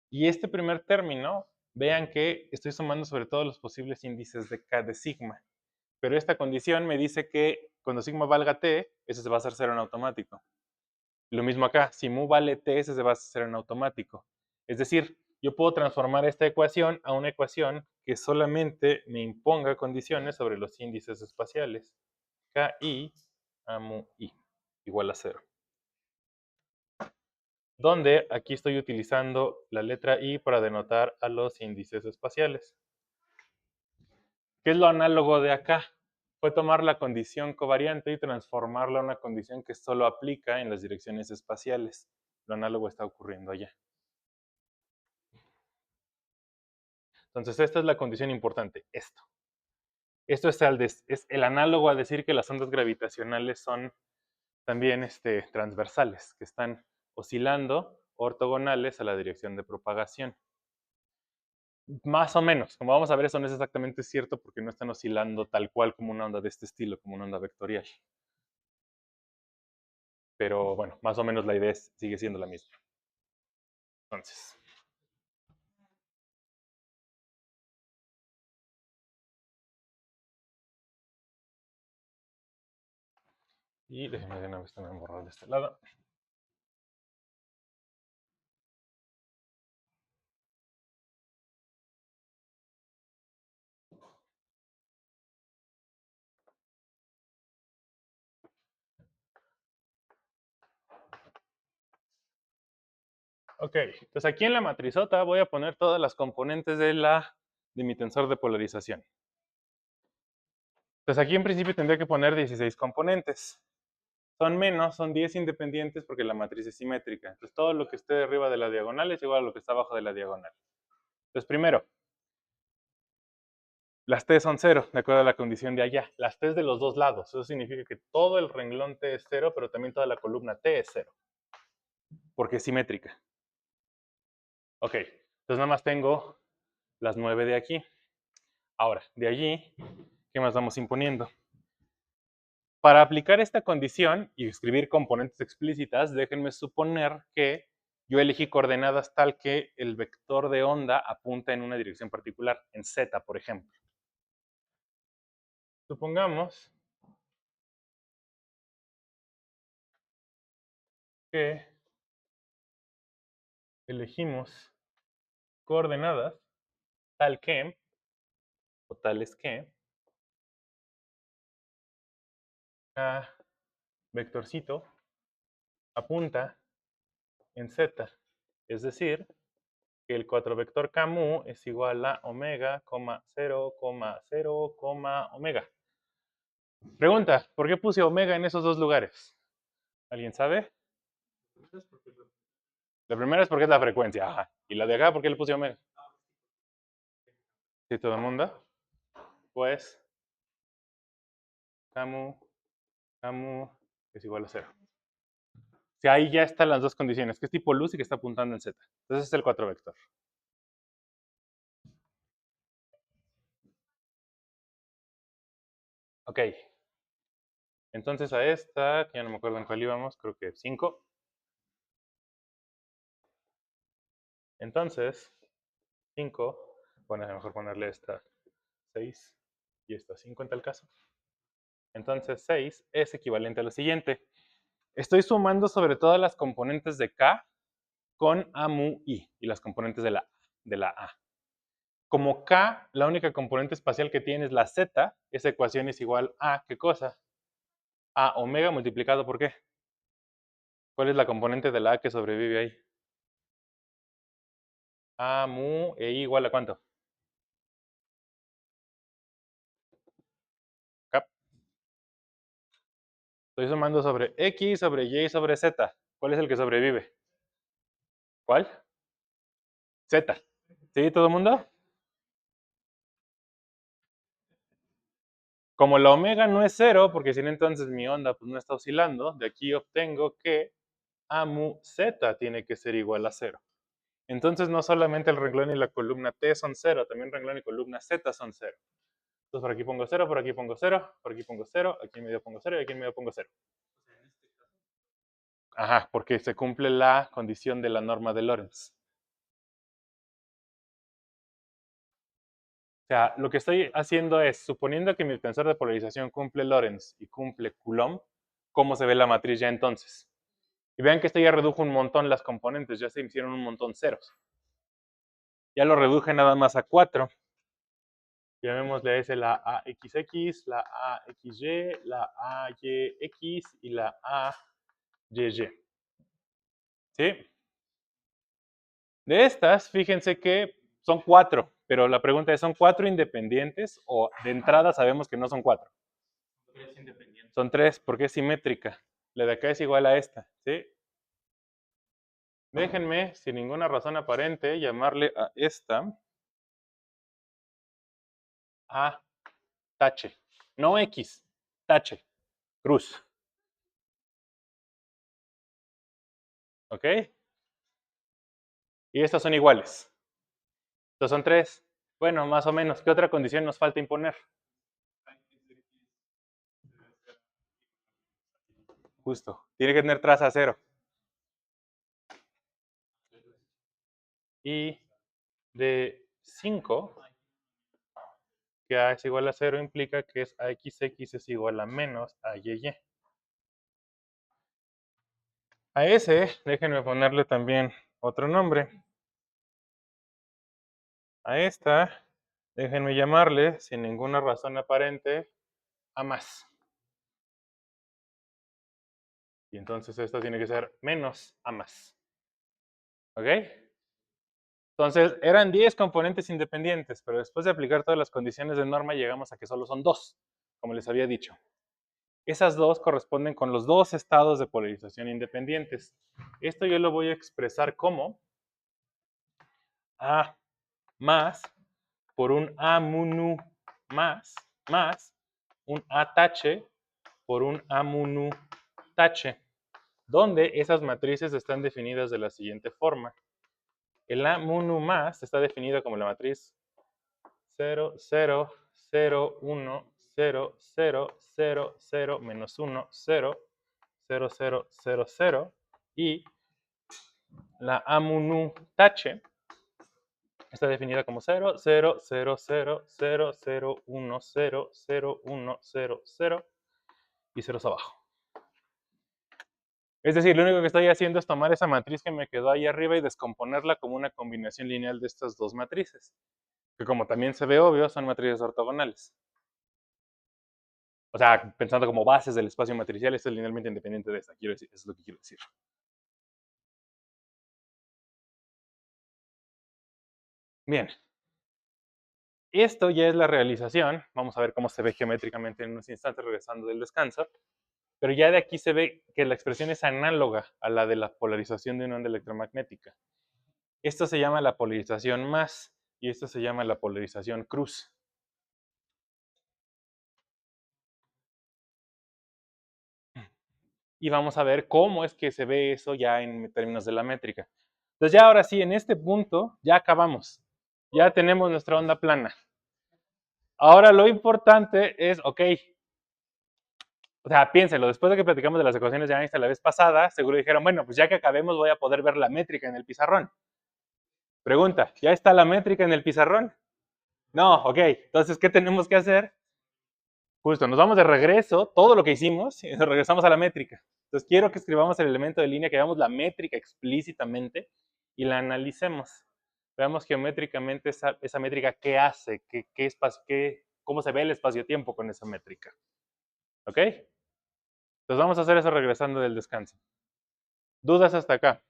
Y este primer término, vean que estoy sumando sobre todo los posibles índices de K de sigma. Pero esta condición me dice que cuando sigma valga t, ese se va a hacer 0 en automático. Lo mismo acá, si mu vale t, ese se va a hacer 0 en automático. Es decir, yo puedo transformar esta ecuación a una ecuación que solamente me imponga condiciones sobre los índices espaciales. Ki a mu i igual a 0. Donde aquí estoy utilizando la letra i para denotar a los índices espaciales. ¿Qué es lo análogo de acá? Fue tomar la condición covariante y transformarla a una condición que solo aplica en las direcciones espaciales. Lo análogo está ocurriendo allá. Entonces, esta es la condición importante, esto. Esto es el análogo a decir que las ondas gravitacionales son también transversales, que están oscilando ortogonales a la dirección de propagación. Más o menos, como vamos a ver, eso no es exactamente cierto porque no están oscilando tal cual como una onda de este estilo, como una onda vectorial. Pero bueno, más o menos la idea sigue siendo la misma. Entonces, y déjenme de una vez también borrar de este lado. Ok, entonces aquí en la matrizota voy a poner todas las componentes de mi tensor de polarización. Entonces aquí en principio tendría que poner 16 componentes. Son menos, son 10 independientes porque la matriz es simétrica. Entonces todo lo que esté arriba de la diagonal es igual a lo que está abajo de la diagonal. Entonces primero, las t son 0, de acuerdo a la condición de allá. Las t de los dos lados. Eso significa que todo el renglón t es 0, pero también toda la columna t es 0. Porque es simétrica. Ok, entonces nada más tengo las 9 de aquí. Ahora, de allí, ¿qué más vamos imponiendo? Para aplicar esta condición y escribir componentes explícitas, déjenme suponer que yo elegí coordenadas tal que el vector de onda apunta en una dirección particular, en z, por ejemplo. Supongamos que elegimos coordenadas tal que, o tales que, a vectorcito apunta en z, es decir, que el 4 vector Kmu es igual a omega, 0, 0, omega. Pregunta, ¿por qué puse omega en esos dos lugares? ¿Alguien sabe? La primera es porque es la frecuencia, ajá. Y la de acá, ¿por qué le puse omega? ¿Sí, todo el mundo? Pues, Kmu es igual a 0. Si ahí ya están las dos condiciones, que es tipo luz y que está apuntando en z. Entonces es el 4 vector. Ok. Entonces a esta, que ya no me acuerdo en cuál íbamos, creo que 5. Entonces, 5, bueno, es mejor ponerle esta 6 y esta 5 en tal caso. Entonces 6 es equivalente a lo siguiente. Estoy sumando sobre todas las componentes de K con A mu I y las componentes de la A. Como K, la única componente espacial que tiene es la Z, esa ecuación es igual a, ¿qué cosa? A omega multiplicado por ¿qué? ¿Cuál es la componente de la A que sobrevive ahí? A mu e I igual a ¿cuánto? K. Estoy sumando sobre X, sobre Y, sobre Z. ¿Cuál es el que sobrevive? ¿Cuál? Z. ¿Sí, todo el mundo? Como la omega no es cero, porque si no entonces mi onda pues, no está oscilando, de aquí obtengo que A mu Z tiene que ser igual a 0. Entonces no solamente el renglón y la columna T son 0, también el renglón y columna Z son 0. Entonces por aquí pongo 0, por aquí pongo 0, por aquí pongo 0, aquí en medio pongo 0 y aquí en medio pongo 0. Ajá, porque se cumple la condición de la norma de Lorentz. O sea, lo que estoy haciendo es, suponiendo que mi tensor de polarización cumple Lorentz y cumple Coulomb, ¿cómo se ve la matriz ya entonces? Y vean que esto ya redujo un montón las componentes, ya se hicieron un montón ceros. Ya lo reduje nada más a 4. Llamémosle a ese la AXX, la AXY, la AYX y la AYY. ¿Sí? De estas, fíjense que son 4, pero la pregunta es, ¿son 4 independientes o de entrada sabemos que no son 4? Son 3 porque es simétrica. La de acá es igual a esta, ¿sí? Déjenme, sin ninguna razón aparente, llamarle a esta A tache. No X, tache, cruz. ¿Ok? Y estas son iguales. Estos son 3. Bueno, más o menos. ¿Qué otra condición nos falta imponer? Justo. Tiene que tener traza 0. Y de 5, que A es igual a 0, implica que es AXX es igual a menos AYY. A ese, déjenme ponerle también otro nombre. A esta, déjenme llamarle, sin ninguna razón aparente, A más. Y entonces esta tiene que ser menos A más. ¿Ok? Entonces, eran 10 componentes independientes, pero después de aplicar todas las condiciones de norma, llegamos a que solo son 2, como les había dicho. Esas 2 corresponden con los 2 estados de polarización independientes. Esto yo lo voy a expresar como A más por un A mu nu más un A tache por un A mu nu tache, donde esas matrices están definidas de la siguiente forma. El A mu nu más está definido como la matriz 0, 0, 0, 1, 0, 0, 0, 0, menos 1, 0, 0, 0, 0, 0, y la A mu nu tache está definida como 0, 0, 0, 0, 0, 0, 1, 0, 0, 1, 0, 0 y ceros abajo. Es decir, lo único que estoy haciendo es tomar esa matriz que me quedó ahí arriba y descomponerla como una combinación lineal de estas dos matrices, que como también se ve obvio, son matrices ortogonales. O sea, pensando como bases del espacio matricial, esto es linealmente independiente de esta, quiero decir, eso es lo que quiero decir. Bien, esto ya es la realización. Vamos a ver cómo se ve geométricamente en unos instantes regresando del descanso. Pero ya de aquí se ve que la expresión es análoga a la de la polarización de una onda electromagnética. Esto se llama la polarización más y esto se llama la polarización cruz. Y vamos a ver cómo es que se ve eso ya en términos de la métrica. Entonces ya ahora sí, en este punto ya acabamos. Ya tenemos nuestra onda plana. Ahora lo importante es, ok, o sea, piénsenlo, después de que platicamos de las ecuaciones de Einstein la vez pasada, seguro dijeron, bueno, pues ya que acabemos voy a poder ver la métrica en el pizarrón. Pregunta, ¿ya está la métrica en el pizarrón? No, ok, entonces, ¿qué tenemos que hacer? Justo, nos vamos de regreso, todo lo que hicimos, y nos regresamos a la métrica. Entonces, quiero que escribamos el elemento de línea, que veamos la métrica explícitamente y la analicemos. Veamos geométricamente esa métrica, qué hace, cómo se ve el espacio-tiempo con esa métrica. ¿Ok? Entonces, vamos a hacer eso regresando del descanso. ¿Dudas hasta acá?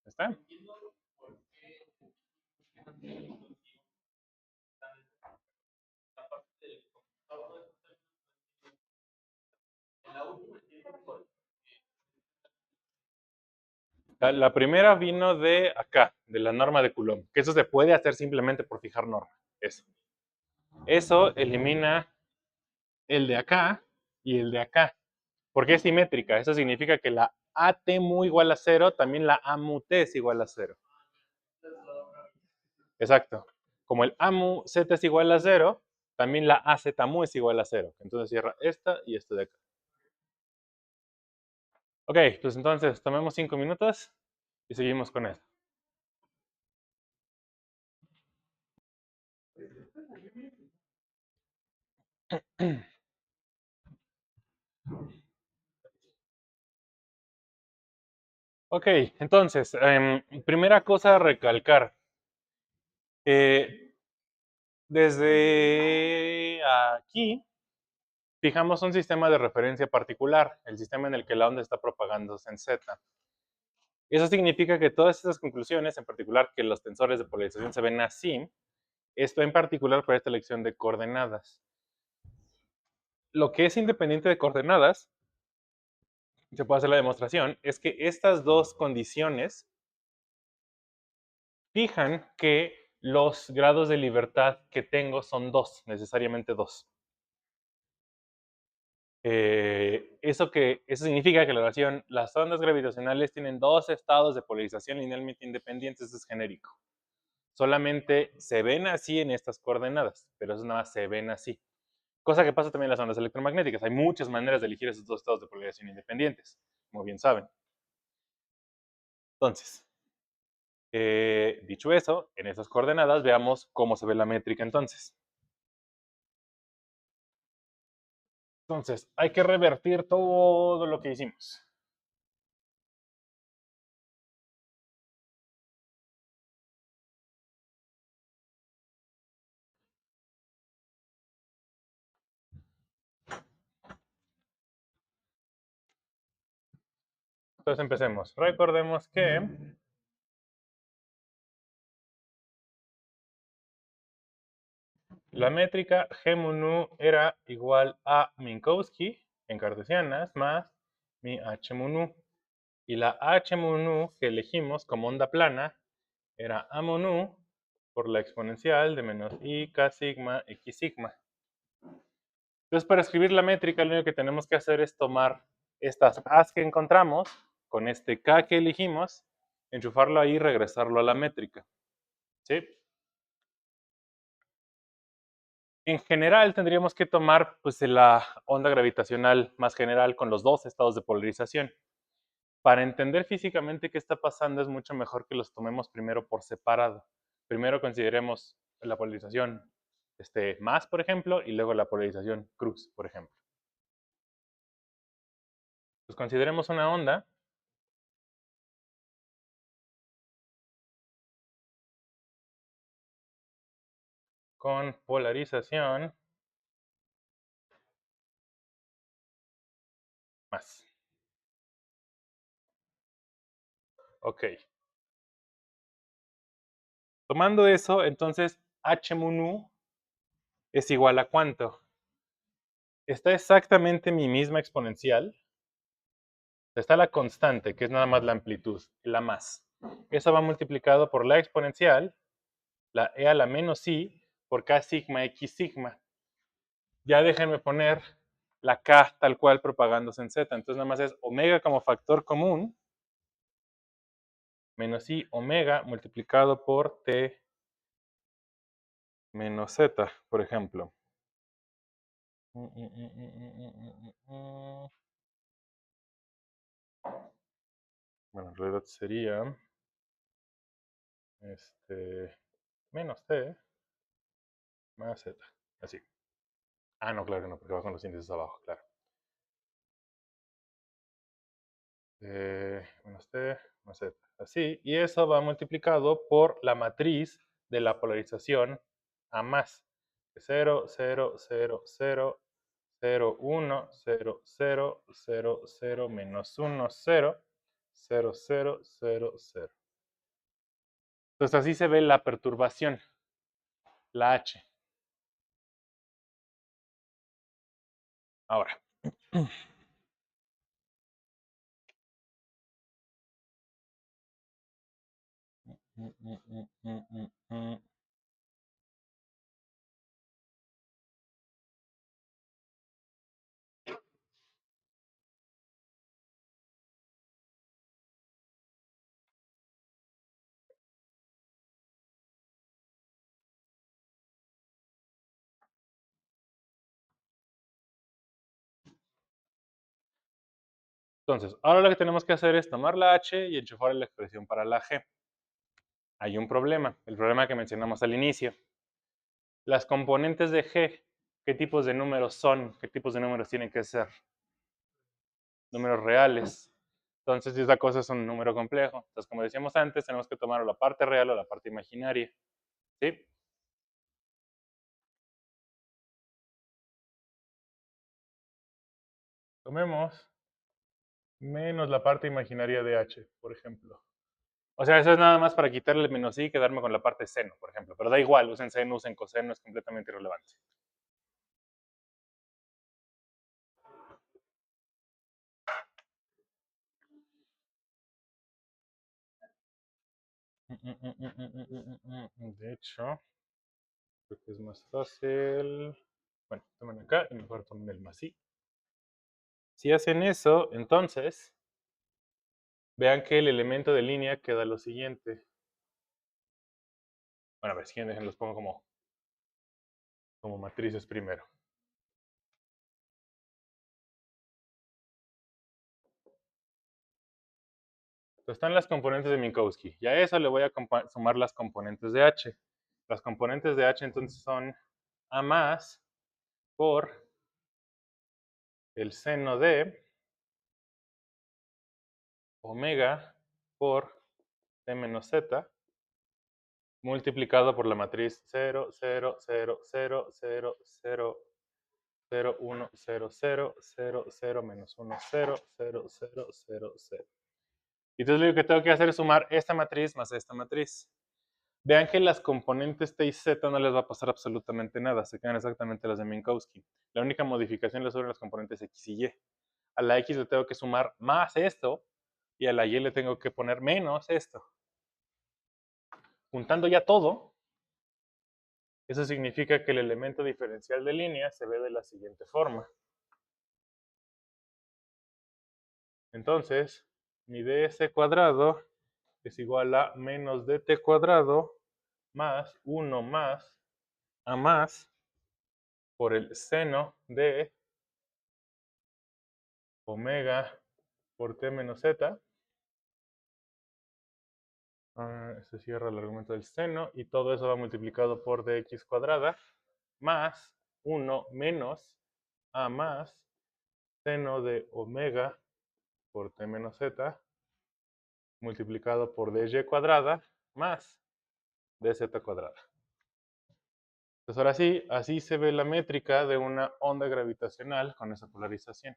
¿Está? La primera vino de acá, de la norma de Coulomb, que eso se puede hacer simplemente por fijar norma. Eso elimina el de acá y el de acá, porque es simétrica. Eso significa que la AT mu igual a 0, también la A mu T es igual a 0. Exacto. Como el A mu Z es igual a 0, también la AZ mu es igual a 0. Entonces cierra esta y esta de acá. Ok, pues entonces tomemos 5 minutos y seguimos con esto. Ok, entonces, primera cosa a recalcar. Eh, desde aquí fijamos un sistema de referencia particular, el sistema en el que la onda está propagándose en Z. Eso significa que todas estas conclusiones, en particular que los tensores de polarización se ven así, esto en particular para esta elección de coordenadas. Lo que es independiente de coordenadas, se puede hacer la demostración, es que estas dos condiciones fijan que los grados de libertad que tengo son dos, necesariamente dos. Eso significa que la relación, las ondas gravitacionales tienen dos estados de polarización linealmente independientes, eso es genérico. Solamente se ven así en estas coordenadas, pero eso nada más se ven así. Cosa que pasa también en las ondas electromagnéticas. Hay muchas maneras de elegir esos dos estados de polarización independientes, como bien saben. Entonces, dicho eso, en esas coordenadas veamos cómo se ve la métrica entonces. Entonces, hay que revertir todo lo que hicimos. Entonces empecemos. Recordemos que la métrica G mu nu era igual a Minkowski en cartesianas más mi H mu nu. Y la H mu nu que elegimos como onda plana era A mu nu por la exponencial de menos I K sigma X sigma. Entonces, para escribir la métrica, lo único que tenemos que hacer es tomar estas A's que encontramos con este K que elegimos, enchufarlo ahí y regresarlo a la métrica. ¿Sí? En general, tendríamos que tomar pues, la onda gravitacional más general con los dos estados de polarización. Para entender físicamente qué está pasando, es mucho mejor que los tomemos primero por separado. Primero consideremos la polarización más, por ejemplo, y luego la polarización cruz, por ejemplo. Pues consideremos una onda con polarización más. Ok. Tomando eso, entonces h mu nu es igual a ¿cuánto? Está exactamente mi misma exponencial. Está la constante, que es nada más la amplitud, la más. Eso va multiplicado por la exponencial, la e a la menos i, por k sigma x sigma. Ya déjenme poner la k tal cual propagándose en z. Entonces nada más es omega como factor común, menos i omega multiplicado por t menos z, por ejemplo. Bueno, en realidad sería menos t más z. Así. Ah, no, claro que no, porque va con los índices abajo, claro. Menos t más z. Así. Y eso va multiplicado por la matriz de la polarización a más. 0, 0, 0, 0, 0, 1, 0, 0, 0, 0, menos 1, 0, 0, 0, 0, 0. Entonces así se ve la perturbación, la H. Ahora. Entonces, ahora lo que tenemos que hacer es tomar la H y enchufar la expresión para la G. Hay un problema, el problema que mencionamos al inicio. Las componentes de G, ¿qué tipos de números son? ¿Qué tipos de números tienen que ser? Números reales. Entonces, si esta cosa es un número complejo, entonces como decíamos antes, tenemos que tomar la parte real o la parte imaginaria. ¿Sí? Tomemos menos la parte imaginaria de H, por ejemplo. O sea, eso es nada más para quitarle el menos i y quedarme con la parte seno, por ejemplo. Pero da igual, usen seno, usen coseno, es completamente irrelevante. De hecho, creo que es más fácil. Bueno, tomen acá y mejor tomen el más i. Si hacen eso, entonces, vean que el elemento de línea queda lo siguiente. Bueno, a ver, si quieren, los pongo como matrices primero. Entonces, están las componentes de Minkowski. Y a eso le voy a sumar las componentes de H. Las componentes de H entonces son A más por el seno de omega por t menos z multiplicado por la matriz 0, 0, 0, 0, 0, 0, 0, 1, 0, 0, 0, 0, menos 1, 0, 0, 0, 0, 0. Y entonces lo que tengo que hacer es sumar esta matriz más esta matriz. Vean que las componentes t y z no les va a pasar absolutamente nada, se quedan exactamente las de Minkowski. La única modificación es sobre las componentes x y y. A la x le tengo que sumar más esto y a la y le tengo que poner menos esto. Juntando ya todo, eso significa que el elemento diferencial de línea se ve de la siguiente forma. Entonces, mi ds cuadrado es igual a menos dt cuadrado más 1 más a más por el seno de omega por t menos z. Se cierra el argumento del seno y todo eso va multiplicado por dx cuadrada más 1 menos a más seno de omega por t menos z multiplicado por dy cuadrada más dz cuadrada. Entonces ahora sí, así se ve la métrica de una onda gravitacional con esa polarización.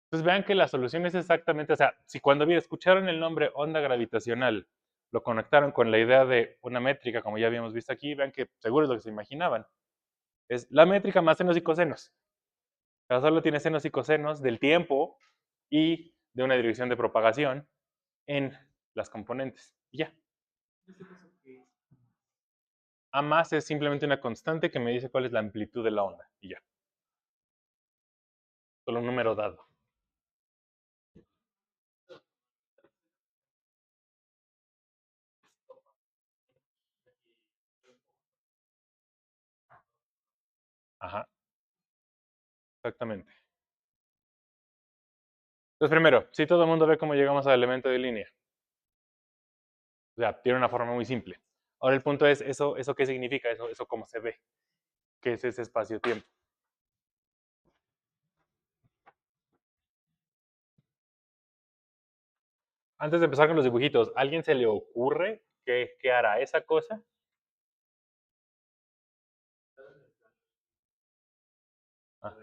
Entonces vean que la solución es exactamente, o sea, si cuando escucharon el nombre onda gravitacional, lo conectaron con la idea de una métrica, como ya habíamos visto aquí, vean que seguro es lo que se imaginaban. Es la métrica más senos y cosenos. O sea, solo tiene senos y cosenos del tiempo y de una dirección de propagación en las componentes. Y ya. A más es simplemente una constante que me dice cuál es la amplitud de la onda. Y ya. Solo un número dado. Ajá, exactamente. Entonces, primero, si todo el mundo ve cómo llegamos al elemento de línea. O sea, tiene una forma muy simple. Ahora el punto es, ¿eso qué significa? ¿Eso cómo se ve? ¿Qué es ese espacio-tiempo? Antes de empezar con los dibujitos, ¿a alguien se le ocurre qué hará esa cosa? Ah,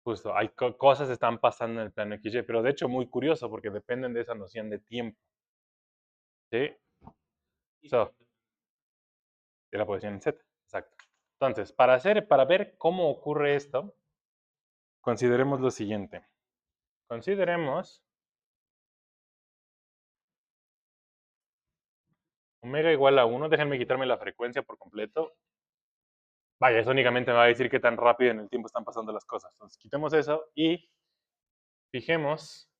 justo, hay cosas que están pasando en el plano XY, pero de hecho muy curioso porque dependen de esa noción de tiempo. ¿Sí? So, de la posición en Z. Exacto. Entonces, para ver cómo ocurre esto, consideremos lo siguiente. Consideremos omega igual a 1. Déjenme quitarme la frecuencia por completo. Vaya, eso únicamente me va a decir qué tan rápido en el tiempo están pasando las cosas. Entonces, quitemos eso y fijemos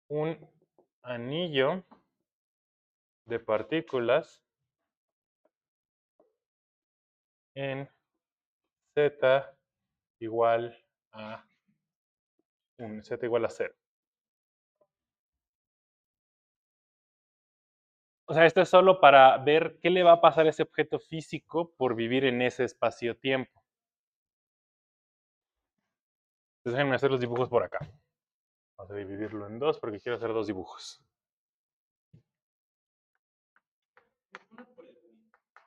un anillo de partículas en Z igual a 1, Z igual a 0. O sea, esto es solo para ver qué le va a pasar a ese objeto físico por vivir en ese espacio-tiempo. Entonces, déjenme hacer los dibujos por acá. Vamos a dividirlo en dos porque quiero hacer dos dibujos.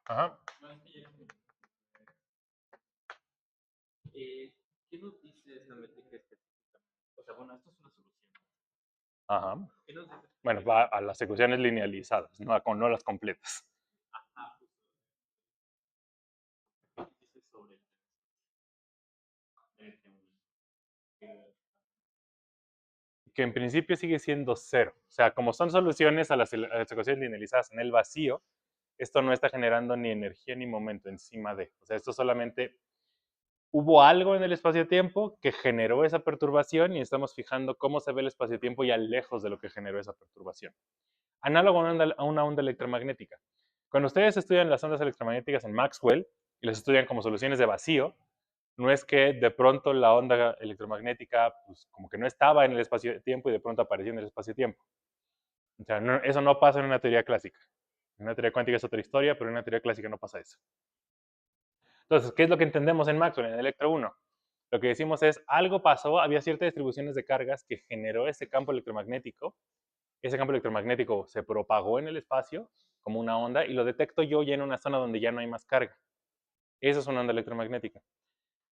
Ajá. ¿Qué nos dice esta métrica específicamente? O sea, bueno, esto es una solución. Ajá. ¿Qué nos dice? Bueno, va a las ecuaciones linealizadas, no a las completas. Ajá, dice sobre el Que en principio sigue siendo cero. O sea, como son soluciones a las ecuaciones linealizadas en el vacío, esto no está generando ni energía ni momento encima de. O sea, esto solamente hubo algo en el espacio-tiempo que generó esa perturbación y estamos fijando cómo se ve el espacio-tiempo ya lejos de lo que generó esa perturbación. Análogo a una onda electromagnética. Cuando ustedes estudian las ondas electromagnéticas en Maxwell y las estudian como soluciones de vacío, no es que de pronto la onda electromagnética, pues como que no estaba en el espacio-tiempo y de pronto apareció en el espacio-tiempo. O sea, eso no pasa en una teoría clásica. En una teoría cuántica es otra historia, pero en una teoría clásica no pasa eso. Entonces, ¿qué es lo que entendemos en Maxwell, en Electro 1? Lo que decimos es, algo pasó, había ciertas distribuciones de cargas que generó ese campo electromagnético. Ese campo electromagnético se propagó en el espacio como una onda y lo detecto yo ya en una zona donde ya no hay más carga. Eso es una onda electromagnética.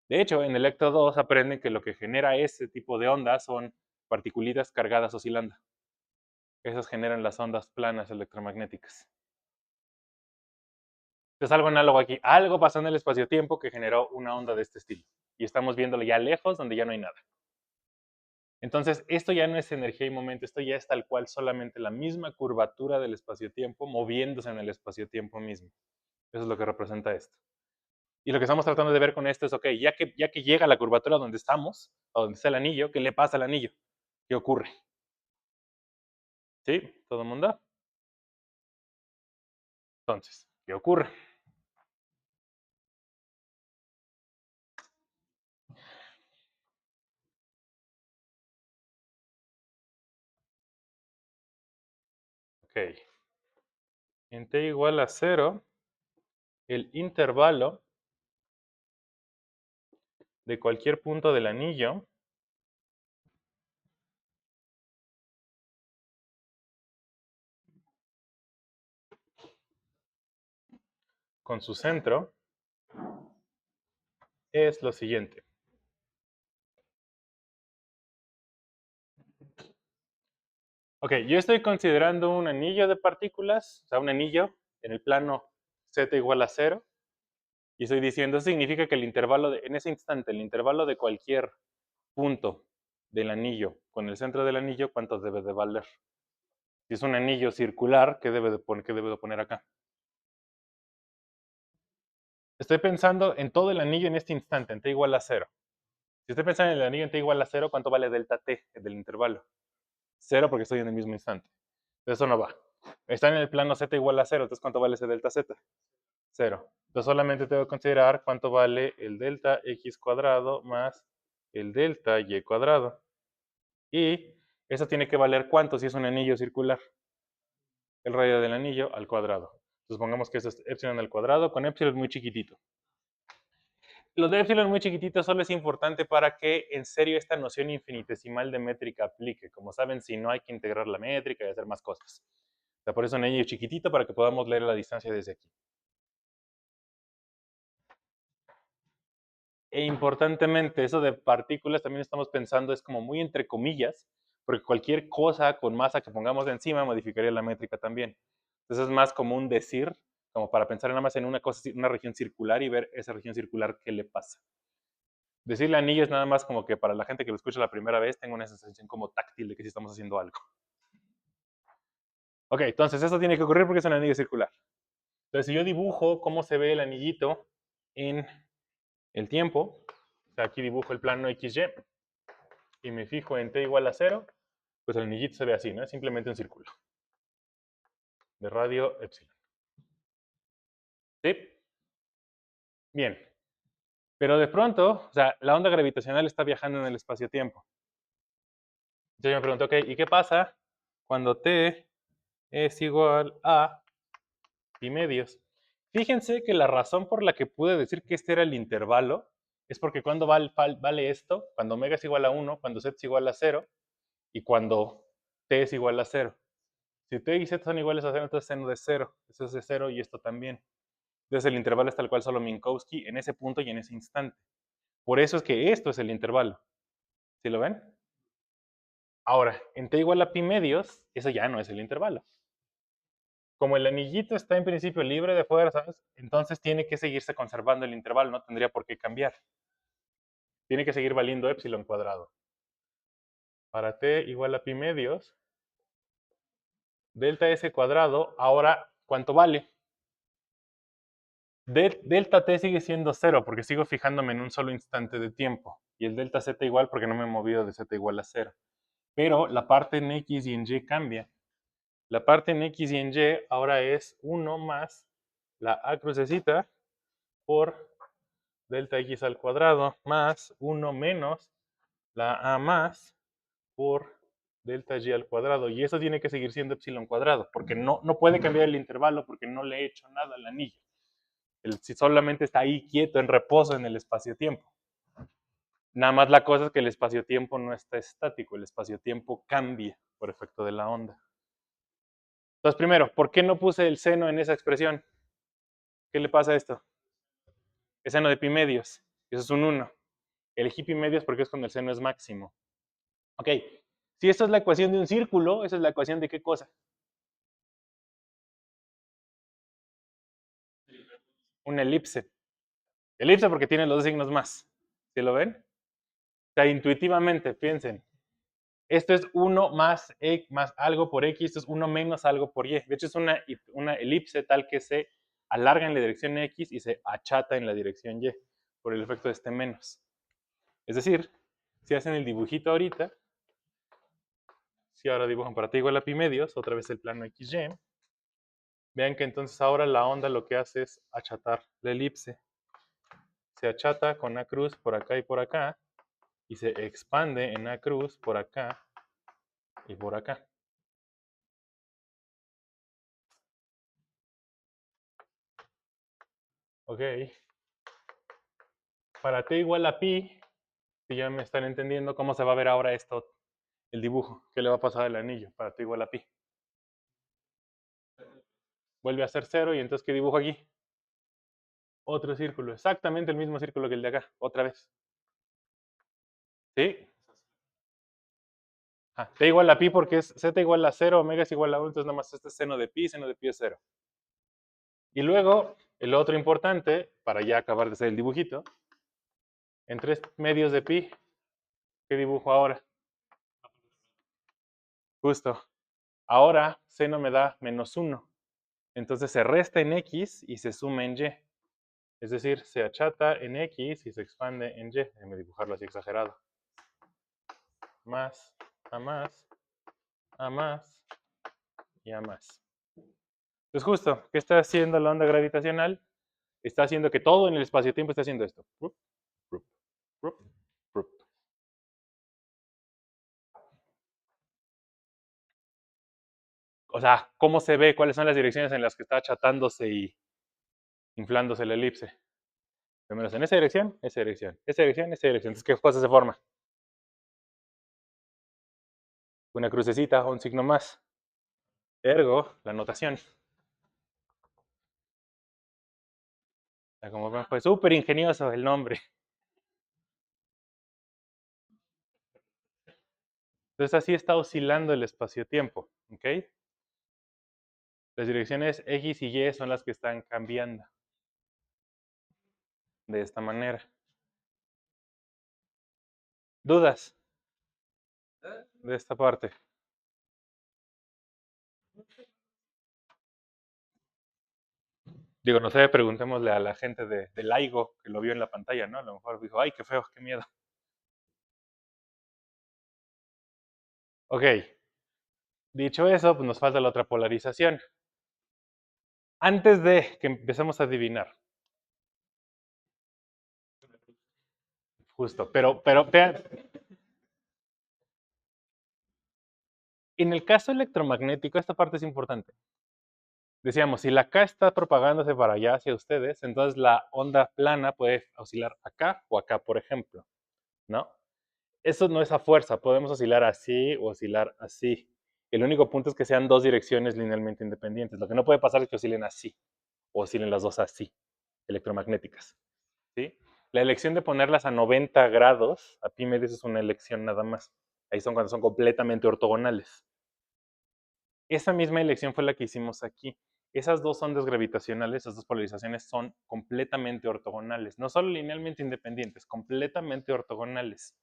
De hecho, en Electro 2 aprenden que lo que genera ese tipo de ondas son particulitas cargadas oscilando. Esas generan las ondas planas electromagnéticas. Entonces, algo análogo aquí. Algo pasó en el espacio-tiempo que generó una onda de este estilo. Y estamos viéndolo ya lejos, donde ya no hay nada. Entonces, esto ya no es energía y momento, esto ya es tal cual solamente la misma curvatura del espacio-tiempo moviéndose en el espacio-tiempo mismo. Eso es lo que representa esto. Y lo que estamos tratando de ver con esto es, ok, ya que llega la curvatura donde estamos, a donde está el anillo, ¿qué le pasa al anillo? ¿Qué ocurre? ¿Sí? ¿Todo el mundo? Entonces, ¿qué ocurre? En t igual a 0, el intervalo de cualquier punto del anillo con su centro es lo siguiente. Ok, yo estoy considerando un anillo de partículas, o sea, un anillo en el plano z igual a 0, y estoy diciendo, eso significa que el intervalo, en ese instante, el intervalo de cualquier punto del anillo con el centro del anillo, ¿cuánto debe de valer? Si es un anillo circular, ¿qué debo de poner acá? Estoy pensando en todo el anillo en este instante, en t igual a 0. Si estoy pensando en el anillo en t igual a 0, ¿cuánto vale delta t del intervalo? 0 porque estoy en el mismo instante. Eso no va. Está en el plano z igual a 0, entonces ¿cuánto vale ese delta z? 0. Entonces solamente tengo que considerar cuánto vale el delta x cuadrado más el delta y cuadrado. Y eso tiene que valer ¿cuánto si es un anillo circular? El radio del anillo al cuadrado. Entonces pongamos que eso es epsilon al cuadrado con epsilon muy chiquitito. Lo de epsilon muy chiquitito solo es importante para que en serio esta noción infinitesimal de métrica aplique. Como saben, si no hay que integrar la métrica y hacer más cosas. O sea, por eso un anillo chiquitito para que podamos leer la distancia desde aquí. E importantemente, eso de partículas también estamos pensando es como muy entre comillas, porque cualquier cosa con masa que pongamos encima modificaría la métrica también. Entonces es más como un decir, como para pensar nada más en una cosa, una región circular y ver esa región circular qué le pasa. Decirle anillo es nada más como que para la gente que lo escucha la primera vez tenga una sensación como táctil de que sí estamos haciendo algo. Ok, entonces eso tiene que ocurrir porque es un anillo circular. Entonces si yo dibujo cómo se ve el anillito en el tiempo, o sea, aquí dibujo el plano XY y me fijo en t igual a 0, pues el anillito se ve así, ¿no? Es simplemente un círculo de radio epsilon. ¿Sí? Bien. Pero de pronto, o sea, la onda gravitacional está viajando en el espacio-tiempo. Entonces yo me pregunto, ok, ¿y qué pasa cuando t es igual a pi medios? Fíjense que la razón por la que pude decir que este era el intervalo es porque cuando vale esto, cuando omega es igual a 1, cuando z es igual a 0 y cuando t es igual a 0. Si t y z son iguales a 0, entonces seno de 0. Eso es de 0 y esto también. Entonces el intervalo es tal cual solo Minkowski en ese punto y en ese instante. Por eso es que esto es el intervalo. ¿Sí lo ven? Ahora, en t igual a pi medios, eso ya no es el intervalo. Como el anillito está en principio libre de fuerzas, entonces tiene que seguirse conservando el intervalo, no tendría por qué cambiar. Tiene que seguir valiendo epsilon cuadrado. Para t igual a pi medios, delta s cuadrado, ahora, ¿cuánto vale? Delta t sigue siendo 0 porque sigo fijándome en un solo instante de tiempo. Y el delta z igual porque no me he movido de z igual a 0. Pero la parte en x y en y cambia. La parte en x y en y ahora es 1 más la a crucecita por delta x al cuadrado más 1 menos la a más por delta y al cuadrado. Y eso tiene que seguir siendo epsilon cuadrado porque no puede cambiar el intervalo porque no le he hecho nada al anillo. Si solamente está ahí quieto, en reposo en el espacio-tiempo. Nada más la cosa es que el espacio-tiempo no está estático, el espacio-tiempo cambia por efecto de la onda. Entonces, primero, ¿por qué no puse el seno en esa expresión? ¿Qué le pasa a esto? El seno de pi medios, eso es un 1. Elegí pi medios porque es cuando el seno es máximo. Ok, si esto es la ecuación de un círculo, esa es la ecuación de qué cosa? Una elipse. Elipse porque tiene los dos signos más. ¿Sí lo ven? O sea, intuitivamente, piensen. Esto es 1 más, más algo por x, esto es 1 menos algo por y. De hecho, es una elipse tal que se alarga en la dirección x y se achata en la dirección y por el efecto de este menos. Es decir, si hacen el dibujito ahorita, si ahora dibujan para t igual a pi medios, otra vez el plano XY, vean que entonces ahora la onda lo que hace es achatar la elipse. Se achata con A cruz por acá y por acá, y se expande en A cruz por acá y por acá. Ok. Para t igual a pi, si ya me están entendiendo cómo se va a ver ahora esto, el dibujo, qué le va a pasar al anillo para t igual a pi. Vuelve a ser 0 y entonces ¿qué dibujo aquí? Otro círculo, exactamente el mismo círculo que el de acá, otra vez. ¿Sí? T igual a pi porque es z igual a 0, omega es igual a 1, entonces nada más este es seno de pi es 0. Y luego, el otro importante, para ya acabar de hacer el dibujito, en 3 medios de pi, ¿qué dibujo ahora? Justo. Ahora, seno me da menos 1. Entonces se resta en x y se suma en y. Es decir, se achata en x y se expande en y. Déjenme dibujarlo así exagerado. Más, a más, a más y a más. Entonces justo, ¿qué está haciendo la onda gravitacional? Está haciendo que todo en el espacio-tiempo está haciendo esto. Rup, rup, rup, rup. O sea, ¿cómo se ve? ¿Cuáles son las direcciones en las que está achatándose y inflándose la elipse? Primero en esa dirección, esa dirección, esa dirección, esa dirección. Entonces, ¿qué cosa se forma? Una crucecita o un signo más. Ergo, la notación. Como ven, fue súper ingenioso el nombre. Entonces así está oscilando el espacio-tiempo. ¿Ok? Las direcciones X y Y son las que están cambiando. De esta manera. ¿Dudas? De esta parte. Digo, no sé, preguntémosle a la gente de LIGO que lo vio en la pantalla, ¿no? A lo mejor dijo, ay, qué feo, qué miedo. Ok. Dicho eso, pues nos falta la otra polarización. Antes de que empecemos a adivinar. Justo, pero vean, en el caso electromagnético, esta parte es importante. Decíamos, si la K está propagándose para allá hacia ustedes, entonces la onda plana puede oscilar acá o acá, por ejemplo, ¿no? Eso no es a fuerza, podemos oscilar así o oscilar así. El único punto es que sean dos direcciones linealmente independientes. Lo que no puede pasar es que oscilen así o oscilen las dos así, electromagnéticas, ¿sí? La elección de ponerlas a 90 grados, a pi medios es una elección nada más. Ahí son cuando son completamente ortogonales. Esa misma elección fue la que hicimos aquí. Esas dos ondas gravitacionales, esas dos polarizaciones son completamente ortogonales. No solo linealmente independientes, completamente ortogonales.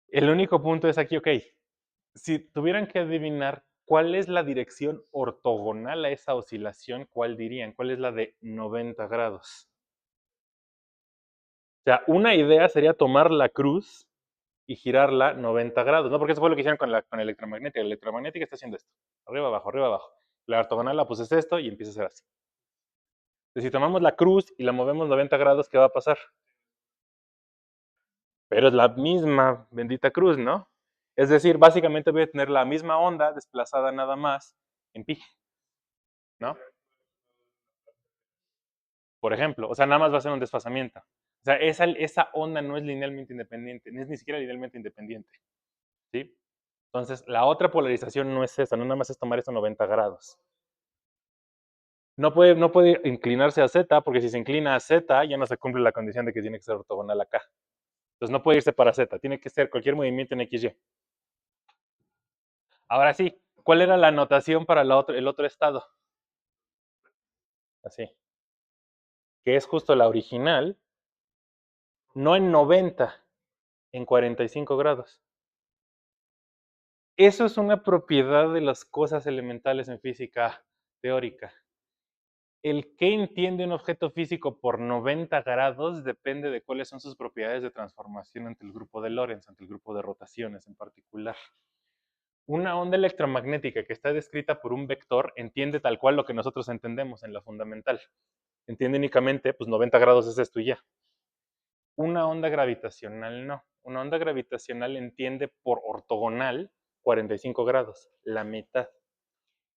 El único punto es aquí, ok, si tuvieran que adivinar cuál es la dirección ortogonal a esa oscilación, ¿cuál dirían? ¿Cuál es la de 90 grados? O sea, una idea sería tomar la cruz y girarla 90 grados, ¿no? Porque eso fue lo que hicieron con la electromagnética. La electromagnética está haciendo esto, arriba, abajo, arriba, abajo. La ortogonal, pues es esto y empieza a ser así. Entonces, si tomamos la cruz y la movemos 90 grados, ¿qué va a pasar? Pero es la misma bendita cruz, ¿no? Es decir, básicamente voy a tener la misma onda desplazada nada más en pi, ¿no? Por ejemplo, o sea, nada más va a ser un desfasamiento. O sea, esa onda no es linealmente independiente, no es ni siquiera linealmente independiente, ¿sí? Entonces, la otra polarización no es esa, no nada más es tomar esto 90 grados. No puede inclinarse a Z, porque si se inclina a Z, ya no se cumple la condición de que tiene que ser ortogonal acá. Entonces no puede irse para Z, tiene que ser cualquier movimiento en XY. Ahora sí, ¿cuál era la notación para el otro estado? Así. Que es justo la original, no en 90, en 45 grados. Eso es una propiedad de las cosas elementales en física teórica. El que entiende un objeto físico por 90 grados depende de cuáles son sus propiedades de transformación ante el grupo de Lorentz, ante el grupo de rotaciones en particular. Una onda electromagnética que está descrita por un vector entiende tal cual lo que nosotros entendemos en la fundamental. Entiende únicamente, pues 90 grados es esto y ya. Una onda gravitacional no. Una onda gravitacional entiende por ortogonal 45 grados, la mitad.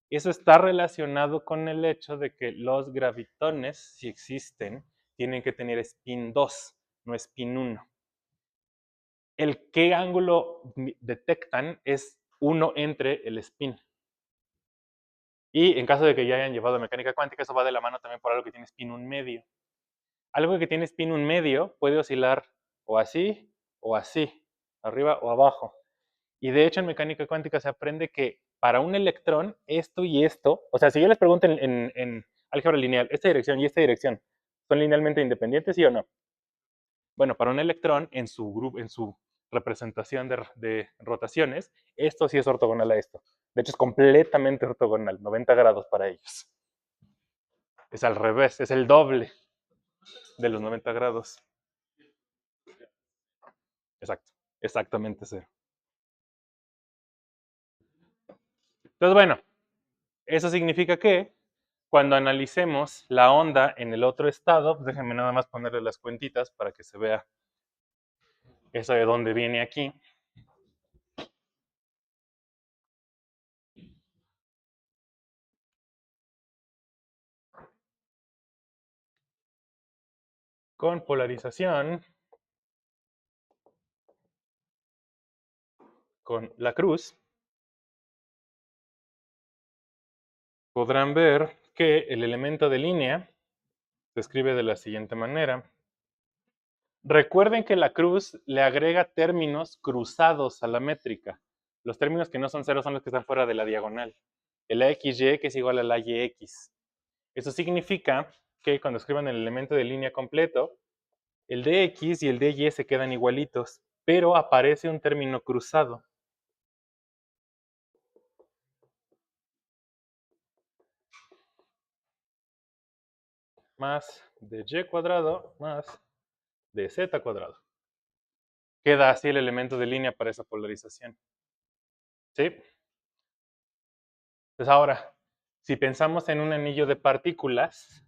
Eso está relacionado con el hecho de que los gravitones, si existen, tienen que tener spin 2, no spin 1. El qué ángulo detectan es 1 entre el spin. Y en caso de que ya hayan llevado mecánica cuántica, eso va de la mano también por algo que tiene spin 1 medio. Algo que tiene spin 1 medio puede oscilar o así, arriba o abajo. Y de hecho en mecánica cuántica se aprende que para un electrón, esto y esto, o sea, si yo les pregunto en álgebra lineal, esta dirección y esta dirección, ¿son linealmente independientes, sí o no? Bueno, para un electrón, en su grupo, en su representación de rotaciones, esto sí es ortogonal a esto. De hecho, es completamente ortogonal, 90 grados para ellos. Es al revés, es el doble de los 90 grados. Exacto, exactamente cero. Entonces, bueno, eso significa que cuando analicemos la onda en el otro estado, pues déjenme nada más ponerle las cuentitas para que se vea eso de dónde viene aquí. Con polarización, con la cruz, podrán ver que el elemento de línea se escribe de la siguiente manera. Recuerden que la cruz le agrega términos cruzados a la métrica. Los términos que no son cero son los que están fuera de la diagonal. El AXY que es igual a la YX. Eso significa que cuando escriban el elemento de línea completo, el DX y el DY se quedan igualitos, pero aparece un término cruzado. Más de Y cuadrado más de Z cuadrado. Queda así el elemento de línea para esa polarización. ¿Sí? Pues ahora, si pensamos en un anillo de partículas,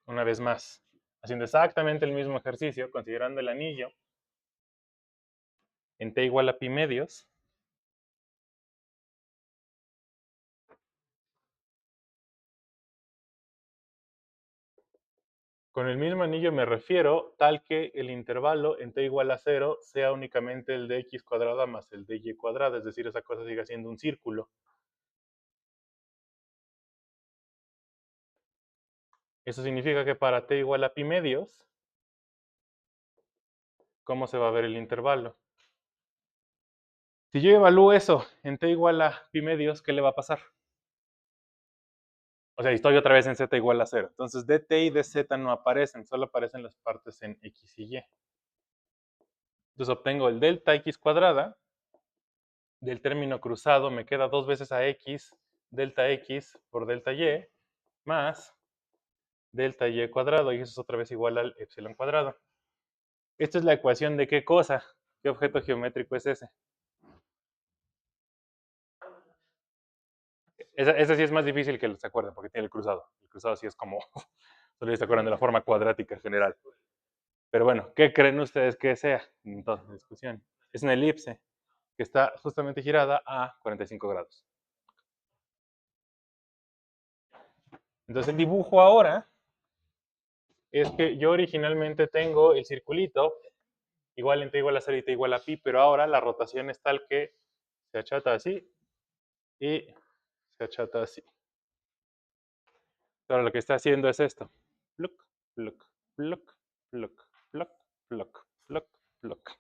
una vez más, haciendo exactamente el mismo ejercicio, considerando el anillo en T igual a pi medios, con el mismo anillo me refiero tal que el intervalo en T igual a 0 sea únicamente el de x cuadrada más el de y cuadrada, es decir, esa cosa siga siendo un círculo. Eso significa que para T igual a pi medios, ¿cómo se va a ver el intervalo? Si yo evalúo eso en T igual a pi medios, ¿qué le va a pasar? O sea, estoy otra vez en Z igual a 0. Entonces, dt y dz no aparecen, solo aparecen las partes en x y y. Entonces obtengo el delta x cuadrada del término cruzado, me queda 2 veces a x, delta x por delta y, más delta y cuadrado, y eso es otra vez igual al epsilon cuadrado. Esta es la ecuación de qué cosa, qué objeto geométrico es ese. Ese sí es más difícil que se acuerden, porque tiene el cruzado. El cruzado sí es como, solo se acuerdan de la forma cuadrática general. Pero bueno, ¿qué creen ustedes que sea? En toda discusión. Es una elipse que está justamente girada a 45 grados. Entonces el dibujo ahora es que yo originalmente tengo el circulito igual en t igual a 0 y t igual a pi, pero ahora la rotación es tal que se achata así y se achata así. Ahora lo que está haciendo es esto. Pluck, pluck, pluck, pluck, pluck, pluck, pluck, pluck.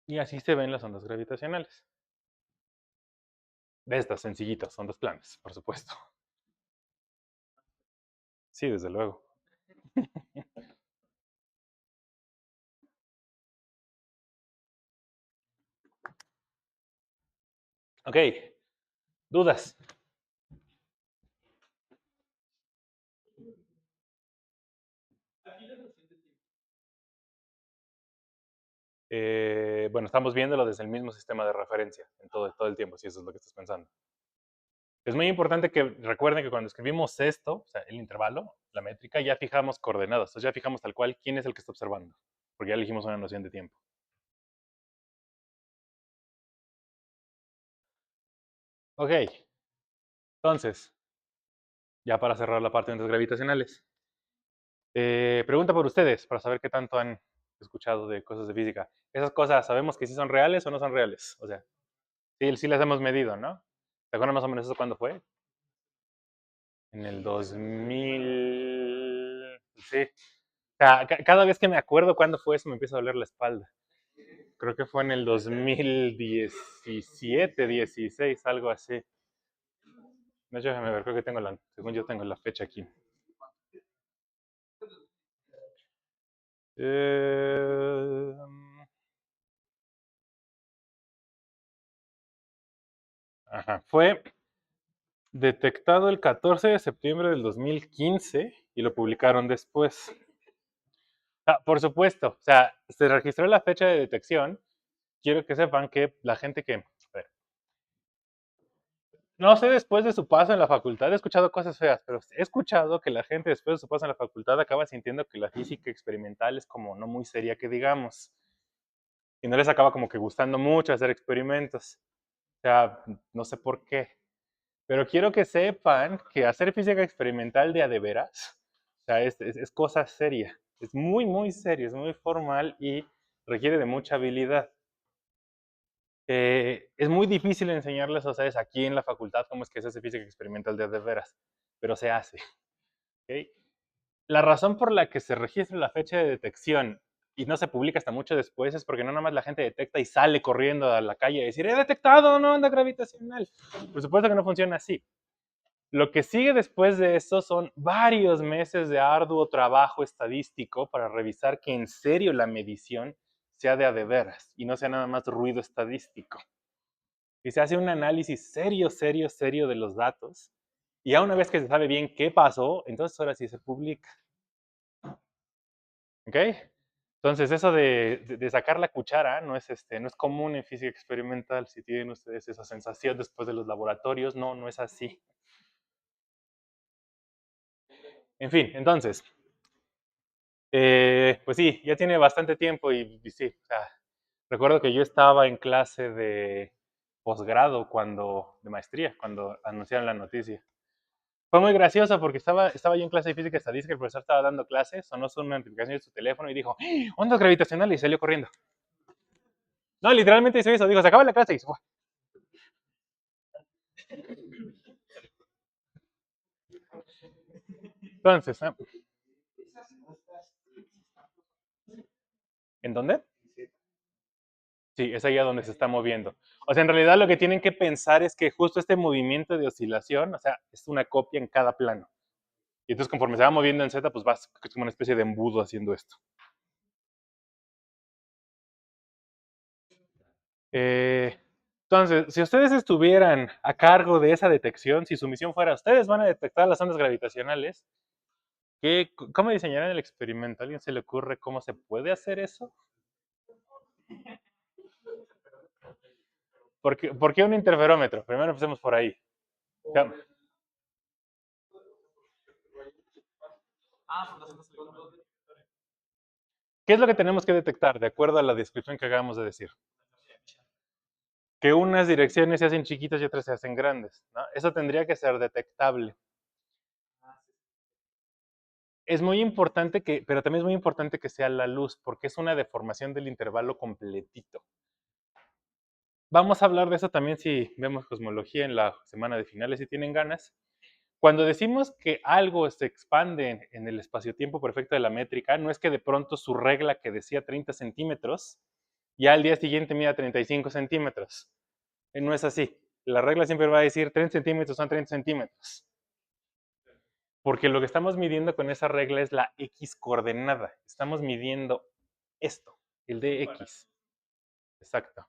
Y así se ven las ondas gravitacionales. De estas sencillitas, ondas planas, por supuesto. Sí, desde luego. Ok, dudas. Bueno, estamos viéndolo desde el mismo sistema de referencia en todo el tiempo, si eso es lo que estás pensando. Es muy importante que recuerden que cuando escribimos esto, o sea, el intervalo, la métrica, ya fijamos coordenadas, entonces ya fijamos tal cual quién es el que está observando. porque ya elegimos una noción de tiempo. Ok, entonces, ya para cerrar la parte de ondas gravitacionales. Pregunta por ustedes, para saber qué tanto han escuchado de cosas de física. Esas cosas, ¿sabemos que sí son reales o no son reales? O sea, sí las hemos medido, ¿no? ¿Se acuerdan más o menos eso cuándo fue? En el 2000. Sí. O sea, cada vez que me acuerdo cuándo fue eso me empieza a doler la espalda. Creo que fue en el 2017, 16, algo así. De hecho, déjame ver, creo que según yo tengo la fecha aquí. Eh, ajá, fue detectado el 14 de septiembre del 2015 y lo publicaron después. Por supuesto, o sea, se registró la fecha de detección. Quiero que sepan que la gente que, a ver, no sé después de su paso en la facultad, he escuchado cosas feas, pero he escuchado que la gente después de su paso en la facultad acaba sintiendo que la física experimental es como no muy seria que digamos, y no les acaba como que gustando mucho hacer experimentos. O sea, no sé por qué. Pero quiero que sepan que hacer física experimental de a de veras, o sea, es cosa seria. Es muy, muy serio, es muy formal y requiere de mucha habilidad. Es muy difícil enseñarles a ustedes aquí en la facultad cómo es que se hace física experimental de a de veras, pero se hace. ¿Okay? La razón por la que se registra la fecha de detección y no se publica hasta mucho después es porque no nada más la gente detecta y sale corriendo a la calle a decir, he detectado una onda gravitacional. Por supuesto que no funciona así. Lo que sigue después de eso son varios meses de arduo trabajo estadístico para revisar que en serio la medición sea de a de veras y no sea nada más ruido estadístico. Y se hace un análisis serio, serio, serio de los datos. Y ya una vez que se sabe bien qué pasó, entonces ahora sí se publica. ¿Ok? Entonces, eso de sacar la cuchara no es común en física experimental. Si tienen ustedes esa sensación después de los laboratorios, no es así. En fin, entonces, pues sí, ya tiene bastante tiempo y sí, o sea, recuerdo que yo estaba en clase de posgrado de maestría, cuando anunciaron la noticia. Fue muy gracioso porque estaba yo en clase de física estadística, el profesor estaba dando clases, sonó una notificación de su teléfono y dijo, ¡Ah! Ondas gravitacionales, y salió corriendo. No, literalmente hizo eso, dijo, se acaba la clase y se fue. Entonces, ¿en dónde? Sí, es allá donde se está moviendo. O sea, en realidad lo que tienen que pensar es que justo este movimiento de oscilación, o sea, es una copia en cada plano. Y entonces conforme se va moviendo en Z, pues vas como una especie de embudo haciendo esto. Eh, entonces, si ustedes estuvieran a cargo de esa detección, si su misión fuera, ustedes van a detectar las ondas gravitacionales, ¿cómo diseñarán el experimento? ¿A alguien se le ocurre cómo se puede hacer eso? ¿Por qué un interferómetro? Primero empecemos por ahí. ¿Qué es lo que tenemos que detectar de acuerdo a la descripción que acabamos de decir? Que unas direcciones se hacen chiquitas y otras se hacen grandes, ¿no? Eso tendría que ser detectable. Es muy importante pero también es muy importante que sea la luz, porque es una deformación del intervalo completito. Vamos a hablar de eso también si vemos cosmología en la semana de finales, si tienen ganas. Cuando decimos que algo se expande en el espacio-tiempo perfecto de la métrica, no es que de pronto su regla que decía 30 centímetros, ya al día siguiente mida 35 centímetros. No es así. La regla siempre va a decir 30 centímetros son 30 centímetros. Porque lo que estamos midiendo con esa regla es la X coordenada. Estamos midiendo esto, el dx. Exacto.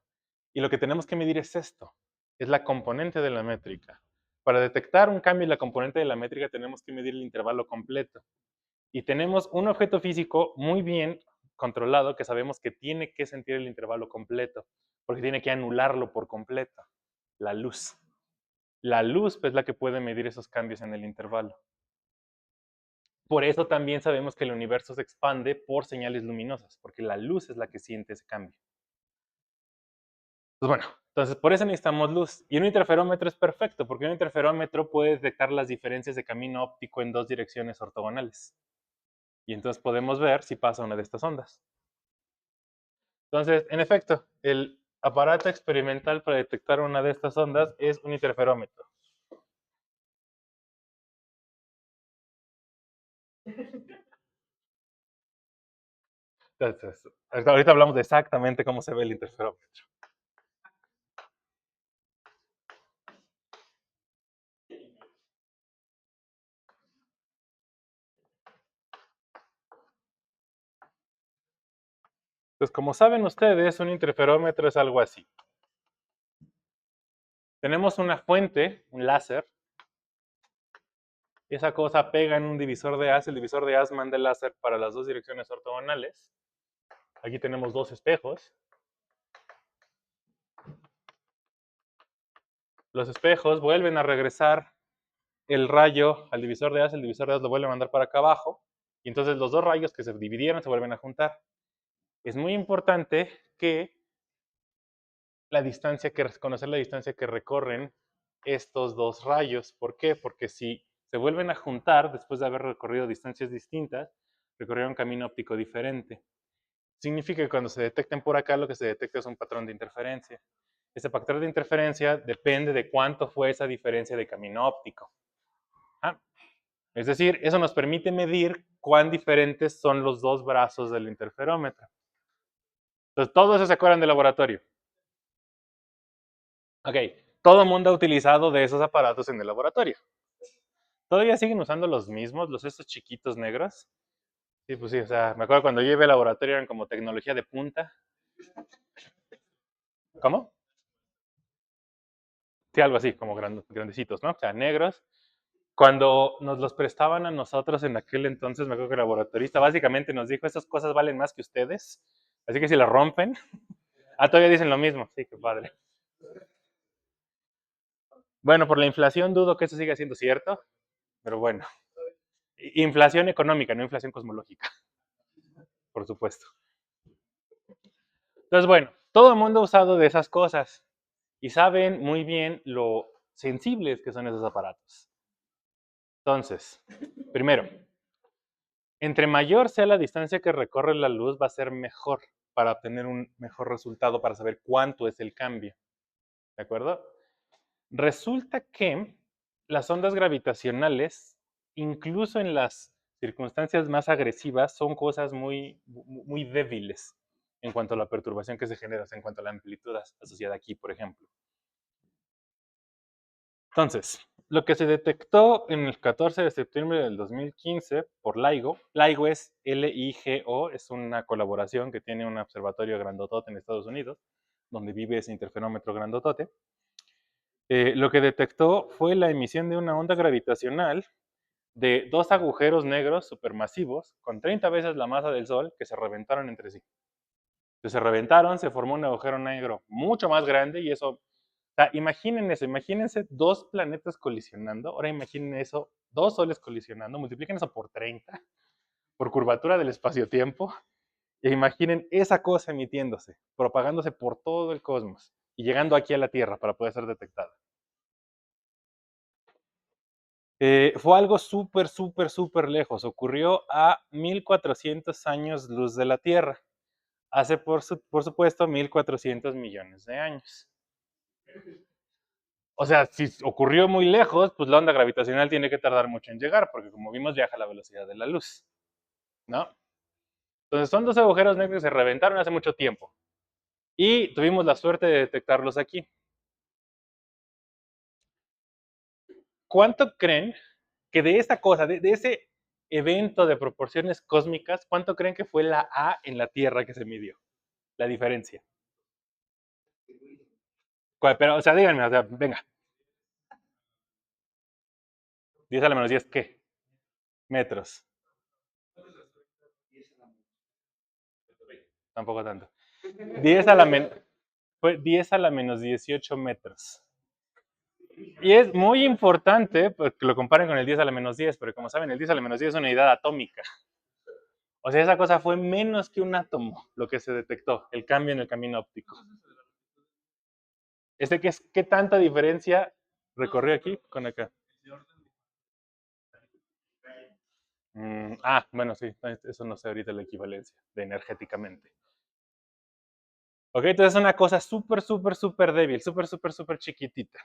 Y lo que tenemos que medir es esto, es la componente de la métrica. Para detectar un cambio en la componente de la métrica tenemos que medir el intervalo completo. Y tenemos un objeto físico muy bien controlado que sabemos que tiene que sentir el intervalo completo, porque tiene que anularlo por completo, la luz. La luz es la que puede medir esos cambios en el intervalo. Por eso también sabemos que el universo se expande por señales luminosas, porque la luz es la que siente ese cambio. Pues bueno, entonces por eso necesitamos luz. Y un interferómetro es perfecto, porque un interferómetro puede detectar las diferencias de camino óptico en dos direcciones ortogonales. Y entonces podemos ver si pasa una de estas ondas. Entonces, en efecto, el aparato experimental para detectar una de estas ondas es un interferómetro. Entonces, ahorita hablamos de exactamente cómo se ve el interferómetro. Entonces, como saben ustedes, un interferómetro es algo así. Tenemos una fuente, un láser. Esa cosa pega en un divisor de haz. El divisor de haz manda el láser para las dos direcciones ortogonales. Aquí tenemos dos espejos. Los espejos vuelven a regresar el rayo al divisor de haz. El divisor de haz lo vuelve a mandar para acá abajo. Y entonces los dos rayos que se dividieron se vuelven a juntar. Es muy importante que conocer la distancia que recorren estos dos rayos. ¿Por qué? Porque si se vuelven a juntar después de haber recorrido distancias distintas, recorrieron un camino óptico diferente. Significa que cuando se detecten por acá, lo que se detecta es un patrón de interferencia. Ese patrón de interferencia depende de cuánto fue esa diferencia de camino óptico. ¿Ah? Es decir, eso nos permite medir cuán diferentes son los dos brazos del interferómetro. Entonces, todo eso se acuerdan del laboratorio. Ok, todo el mundo ha utilizado de esos aparatos en el laboratorio. ¿Todavía siguen usando los mismos, esos chiquitos negros? Sí, pues sí, o sea, me acuerdo cuando yo iba al laboratorio eran como tecnología de punta. ¿Cómo? Sí, algo así, como grandecitos, ¿no? O sea, negros. Cuando nos los prestaban a nosotros en aquel entonces, me acuerdo que el laboratorista básicamente nos dijo, esas cosas valen más que ustedes, así que si las rompen, todavía dicen lo mismo, sí, qué padre. Bueno, por la inflación dudo que eso siga siendo cierto, pero bueno. Inflación económica, no inflación cosmológica, por supuesto. Entonces, bueno, todo el mundo ha usado de esas cosas y saben muy bien lo sensibles que son esos aparatos. Entonces, primero, entre mayor sea la distancia que recorre la luz, va a ser mejor para obtener un mejor resultado, para saber cuánto es el cambio. ¿De acuerdo? Resulta que las ondas gravitacionales, incluso en las circunstancias más agresivas, son cosas muy débiles en cuanto a la perturbación que se genera, o sea, en cuanto a la amplitud asociada aquí, por ejemplo. Entonces, lo que se detectó en el 14 de septiembre del 2015 por LIGO es LIGO, es una colaboración que tiene un observatorio grandotote en Estados Unidos, donde vive ese interferómetro grandotote. Lo que detectó fue la emisión de una onda gravitacional de dos agujeros negros supermasivos con 30 veces la masa del Sol que se reventaron entre sí. Entonces, se reventaron, se formó un agujero negro mucho más grande y eso, o sea, imaginen eso, imagínense dos planetas colisionando, ahora imaginen eso, dos soles colisionando, multipliquen eso por 30, por curvatura del espacio-tiempo, e imaginen esa cosa emitiéndose, propagándose por todo el cosmos y llegando aquí a la Tierra para poder ser detectada. Fue algo súper lejos. Ocurrió a 1400 años luz de la Tierra. Hace, por supuesto, 1400 millones de años. O sea, si ocurrió muy lejos, pues la onda gravitacional tiene que tardar mucho en llegar, porque como vimos, viaja a la velocidad de la luz, ¿no? Entonces, son dos agujeros negros que se reventaron hace mucho tiempo. Y tuvimos la suerte de detectarlos aquí. ¿Cuánto creen que de esta cosa, de ese evento de proporciones cósmicas, cuánto creen que fue la A en la Tierra que se midió? La diferencia. Pero, o sea, díganme, o sea, venga. 10 a la menos 10, ¿qué? Metros. Tampoco tanto. 10 a la fue 10 a la menos 18 metros. Y es muy importante que lo comparen con el 10 a la menos 10, pero como saben, el 10 a la menos 10 es una unidad atómica. O sea, esa cosa fue menos que un átomo lo que se detectó, el cambio en el camino óptico. ¿Qué tanta diferencia recorrió aquí con acá? Bueno, sí, eso no sé ahorita la equivalencia de energéticamente. Ok, entonces es una cosa súper, súper, súper débil, súper, súper, súper chiquitita.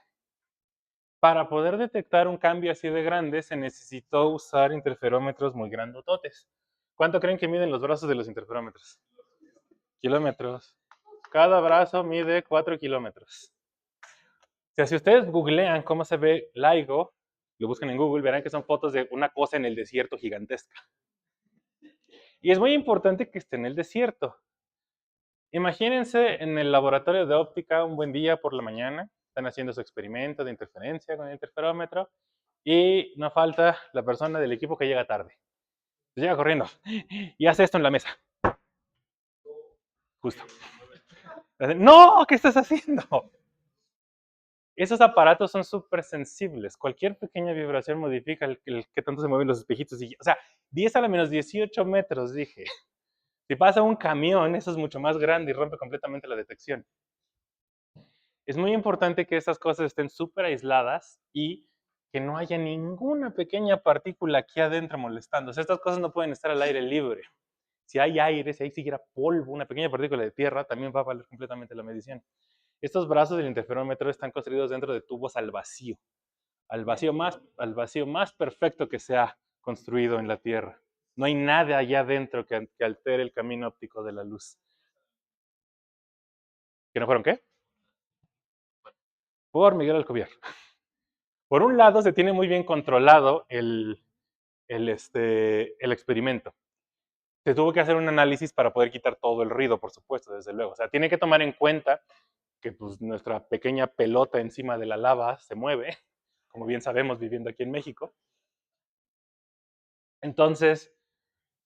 Para poder detectar un cambio así de grande se necesitó usar interferómetros muy grandototes. ¿Cuánto creen que miden los brazos de los interferómetros? Kilómetros. Cada brazo mide 4 kilómetros. O sea, si ustedes googlean cómo se ve LIGO, lo buscan en Google, verán que son fotos de una cosa en el desierto gigantesca. Y es muy importante que esté en el desierto. Imagínense en el laboratorio de óptica un buen día por la mañana, están haciendo su experimento de interferencia con el interferómetro y no falta la persona del equipo que llega tarde. Llega corriendo y hace esto en la mesa. Justo. ¡No! ¿Qué estás haciendo? Esos aparatos son súper sensibles. Cualquier pequeña vibración modifica el que tanto se mueven los espejitos. O sea, 10 a la menos 18 metros, dije. Si pasa un camión, eso es mucho más grande y rompe completamente la detección. Es muy importante que estas cosas estén súper aisladas y que no haya ninguna pequeña partícula aquí adentro molestando. O sea, estas cosas no pueden estar al aire libre. Si hay aire, si hay siquiera polvo, una pequeña partícula de tierra, también va a valer completamente la medición. Estos brazos del interferómetro están construidos dentro de tubos al vacío más perfecto que se ha construido en la Tierra. No hay nada allá adentro que altere el camino óptico de la luz. ¿Que no fueron qué? Por Miguel Alcubierre. Por un lado, se tiene muy bien controlado el experimento. Se tuvo que hacer un análisis para poder quitar todo el ruido, por supuesto, desde luego. O sea, tiene que tomar en cuenta que pues, nuestra pequeña pelota encima de la lava se mueve, como bien sabemos viviendo aquí en México. Entonces,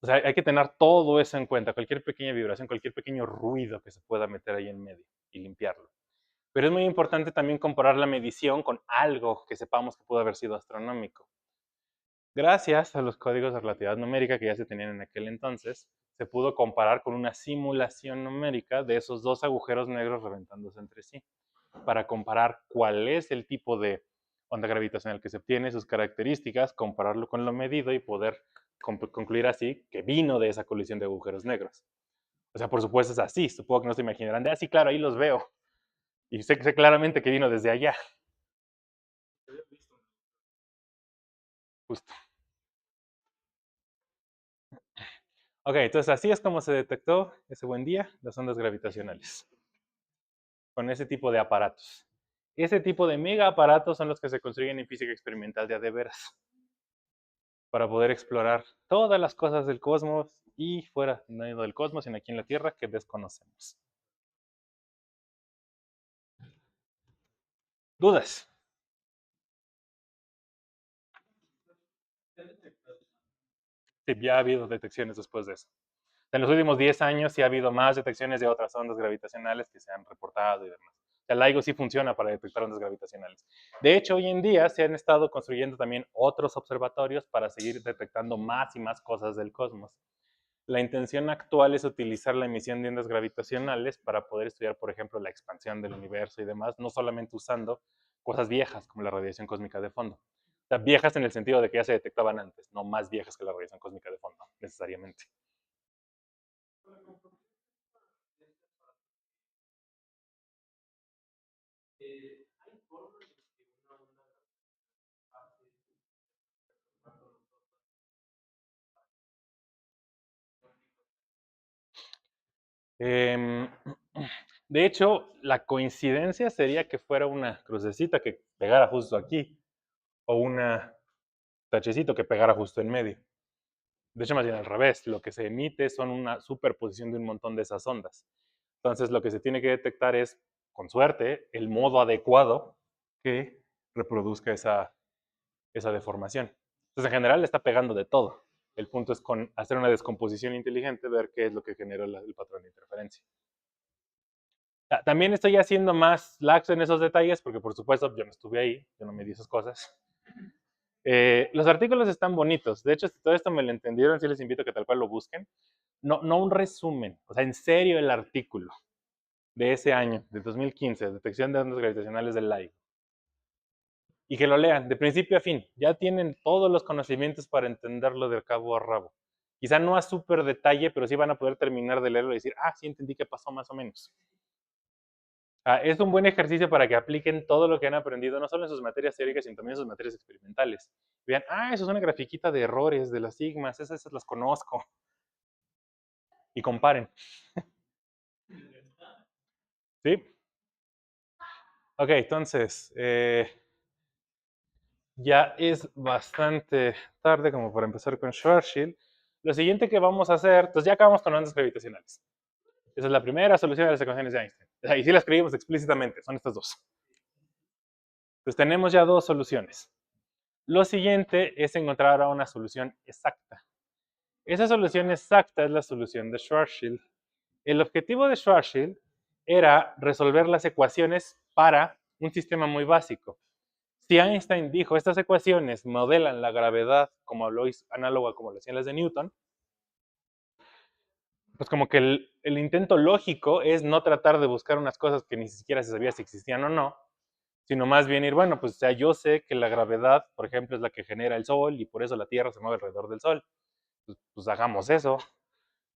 o sea, hay que tener todo eso en cuenta, cualquier pequeña vibración, cualquier pequeño ruido que se pueda meter ahí en medio y limpiarlo. Pero es muy importante también comparar la medición con algo que sepamos que pudo haber sido astronómico. Gracias a los códigos de relatividad numérica que ya se tenían en aquel entonces, se pudo comparar con una simulación numérica de esos dos agujeros negros reventándose entre sí, para comparar cuál es el tipo de onda gravitacional que se obtiene, sus características, compararlo con lo medido y poder concluir así que vino de esa colisión de agujeros negros. O sea, por supuesto es así, supongo que no se imaginarán de, sí, claro, ahí los veo. Y sé claramente que vino desde allá. Justo. Ok, entonces así es como se detectó ese buen día las ondas gravitacionales, con ese tipo de aparatos. Ese tipo de mega aparatos son los que se construyen en física experimental de veras, para poder explorar todas las cosas del cosmos y fuera, no del cosmos, sino aquí en la Tierra que desconocemos. ¿Dudas? Sí, ya ha habido detecciones después de eso. En los últimos 10 años sí ha habido más detecciones de otras ondas gravitacionales que se han reportado y demás. El LIGO sí funciona para detectar ondas gravitacionales. De hecho, hoy en día se han estado construyendo también otros observatorios para seguir detectando más y más cosas del cosmos. La intención actual es utilizar la emisión de ondas gravitacionales para poder estudiar, por ejemplo, la expansión del universo y demás, no solamente usando cosas viejas como la radiación cósmica de fondo. O sea, viejas en el sentido de que ya se detectaban antes, no más viejas que la radiación cósmica de fondo, necesariamente. Em, de hecho, la coincidencia sería que fuera una crucecita que pegara justo aquí o una tachecito que pegara justo en medio. De hecho, más bien al revés, lo que se emite son una superposición de un montón de esas ondas. Entonces, lo que se tiene que detectar es, con suerte, el modo adecuado que reproduzca esa deformación. Entonces, en general, está pegando de todo. El punto es con hacer una descomposición inteligente, ver qué es lo que genera el patrón de interferencia. También estoy haciendo más laxo en esos detalles porque, por supuesto, yo no estuve ahí, yo no me di esas cosas. Los artículos están bonitos. De hecho, si todo esto me lo entendieron, sí les invito a que tal cual lo busquen. No un resumen, o sea, en serio el artículo de ese año, de 2015, detección de ondas gravitacionales del LIGO. Y que lo lean de principio a fin. Ya tienen todos los conocimientos para entenderlo de cabo a rabo. Quizá no a súper detalle, pero sí van a poder terminar de leerlo y decir, sí entendí qué pasó más o menos. Es un buen ejercicio para que apliquen todo lo que han aprendido, no solo en sus materias teóricas, sino también en sus materias experimentales. Vean, eso es una grafiquita de errores de las sigmas, esas las conozco. Y comparen. ¿Sí? Ok, entonces, ya es bastante tarde como para empezar con Schwarzschild. Lo siguiente que vamos a hacer, entonces ya acabamos con ondas gravitacionales. Esa es la primera solución de las ecuaciones de Einstein. Y sí la escribimos explícitamente, son estas dos. Entonces tenemos ya dos soluciones. Lo siguiente es encontrar ahora una solución exacta. Esa solución exacta es la solución de Schwarzschild. El objetivo de Schwarzschild era resolver las ecuaciones para un sistema muy básico. Si Einstein dijo, estas ecuaciones modelan la gravedad como lo hizo, análoga como lo hacían las de Newton, pues como que el intento lógico es no tratar de buscar unas cosas que ni siquiera se sabía si existían o no, sino más bien ir, bueno, pues ya yo sé que la gravedad, por ejemplo, es la que genera el Sol y por eso la Tierra se mueve alrededor del Sol. Pues hagamos eso.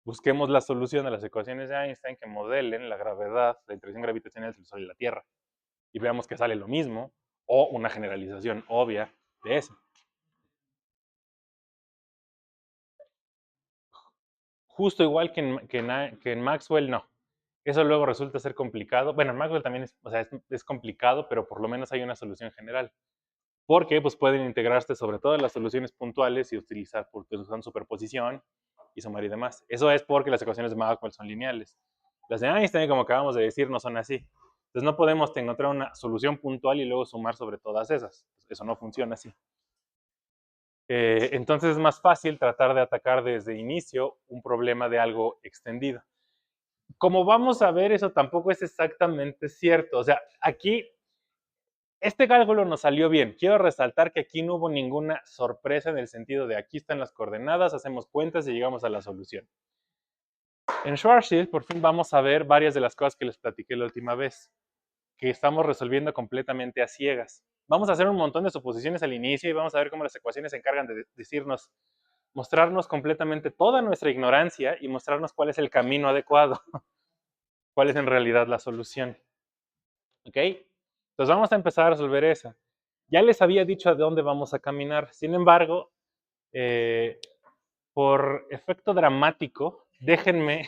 Busquemos la solución de las ecuaciones de Einstein que modelen la gravedad, la interacción gravitacional entre el Sol y la Tierra. Y veamos que sale lo mismo o una generalización obvia de eso. Justo igual que en Maxwell, no. Eso luego resulta ser complicado. Bueno, en Maxwell también es complicado, pero por lo menos hay una solución general. Porque pues, pueden integrarse sobre todo las soluciones puntuales y utilizar usando superposición y sumar y demás. Eso es porque las ecuaciones de Maxwell son lineales. Las de Einstein, como acabamos de decir, no son así. Entonces no podemos encontrar una solución puntual y luego sumar sobre todas esas. Eso no funciona así. Entonces es más fácil tratar de atacar desde inicio un problema de algo extendido. Como vamos a ver, eso tampoco es exactamente cierto. O sea, aquí, este cálculo nos salió bien. Quiero resaltar que aquí no hubo ninguna sorpresa en el sentido de aquí están las coordenadas, hacemos cuentas y llegamos a la solución. En Schwarzschild, por fin vamos a ver varias de las cosas que les platiqué la última vez, que estamos resolviendo completamente a ciegas. Vamos a hacer un montón de suposiciones al inicio y vamos a ver cómo las ecuaciones se encargan de decirnos, mostrarnos completamente toda nuestra ignorancia y mostrarnos cuál es el camino adecuado, cuál es en realidad la solución. ¿Ok? Entonces vamos a empezar a resolver esa. Ya les había dicho a dónde vamos a caminar. Sin embargo, por efecto dramático, déjenme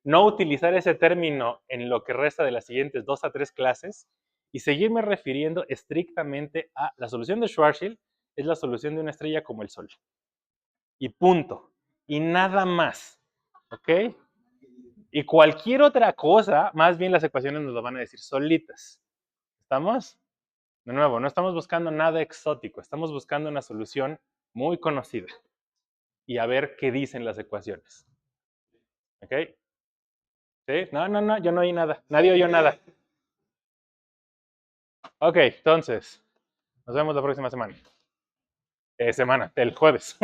no utilizar ese término en lo que resta de las siguientes 2 a 3 clases y seguirme refiriendo estrictamente a la solución de Schwarzschild es la solución de una estrella como el Sol. Y punto. Y nada más. ¿Ok? Y cualquier otra cosa, más bien las ecuaciones nos lo van a decir solitas. ¿Estamos? De nuevo, no estamos buscando nada exótico, estamos buscando una solución muy conocida. Y a ver qué dicen las ecuaciones. ¿Ok? ¿Sí? No, yo no oí nada. Nadie oyó nada. Ok, entonces, nos vemos la próxima semana. El jueves.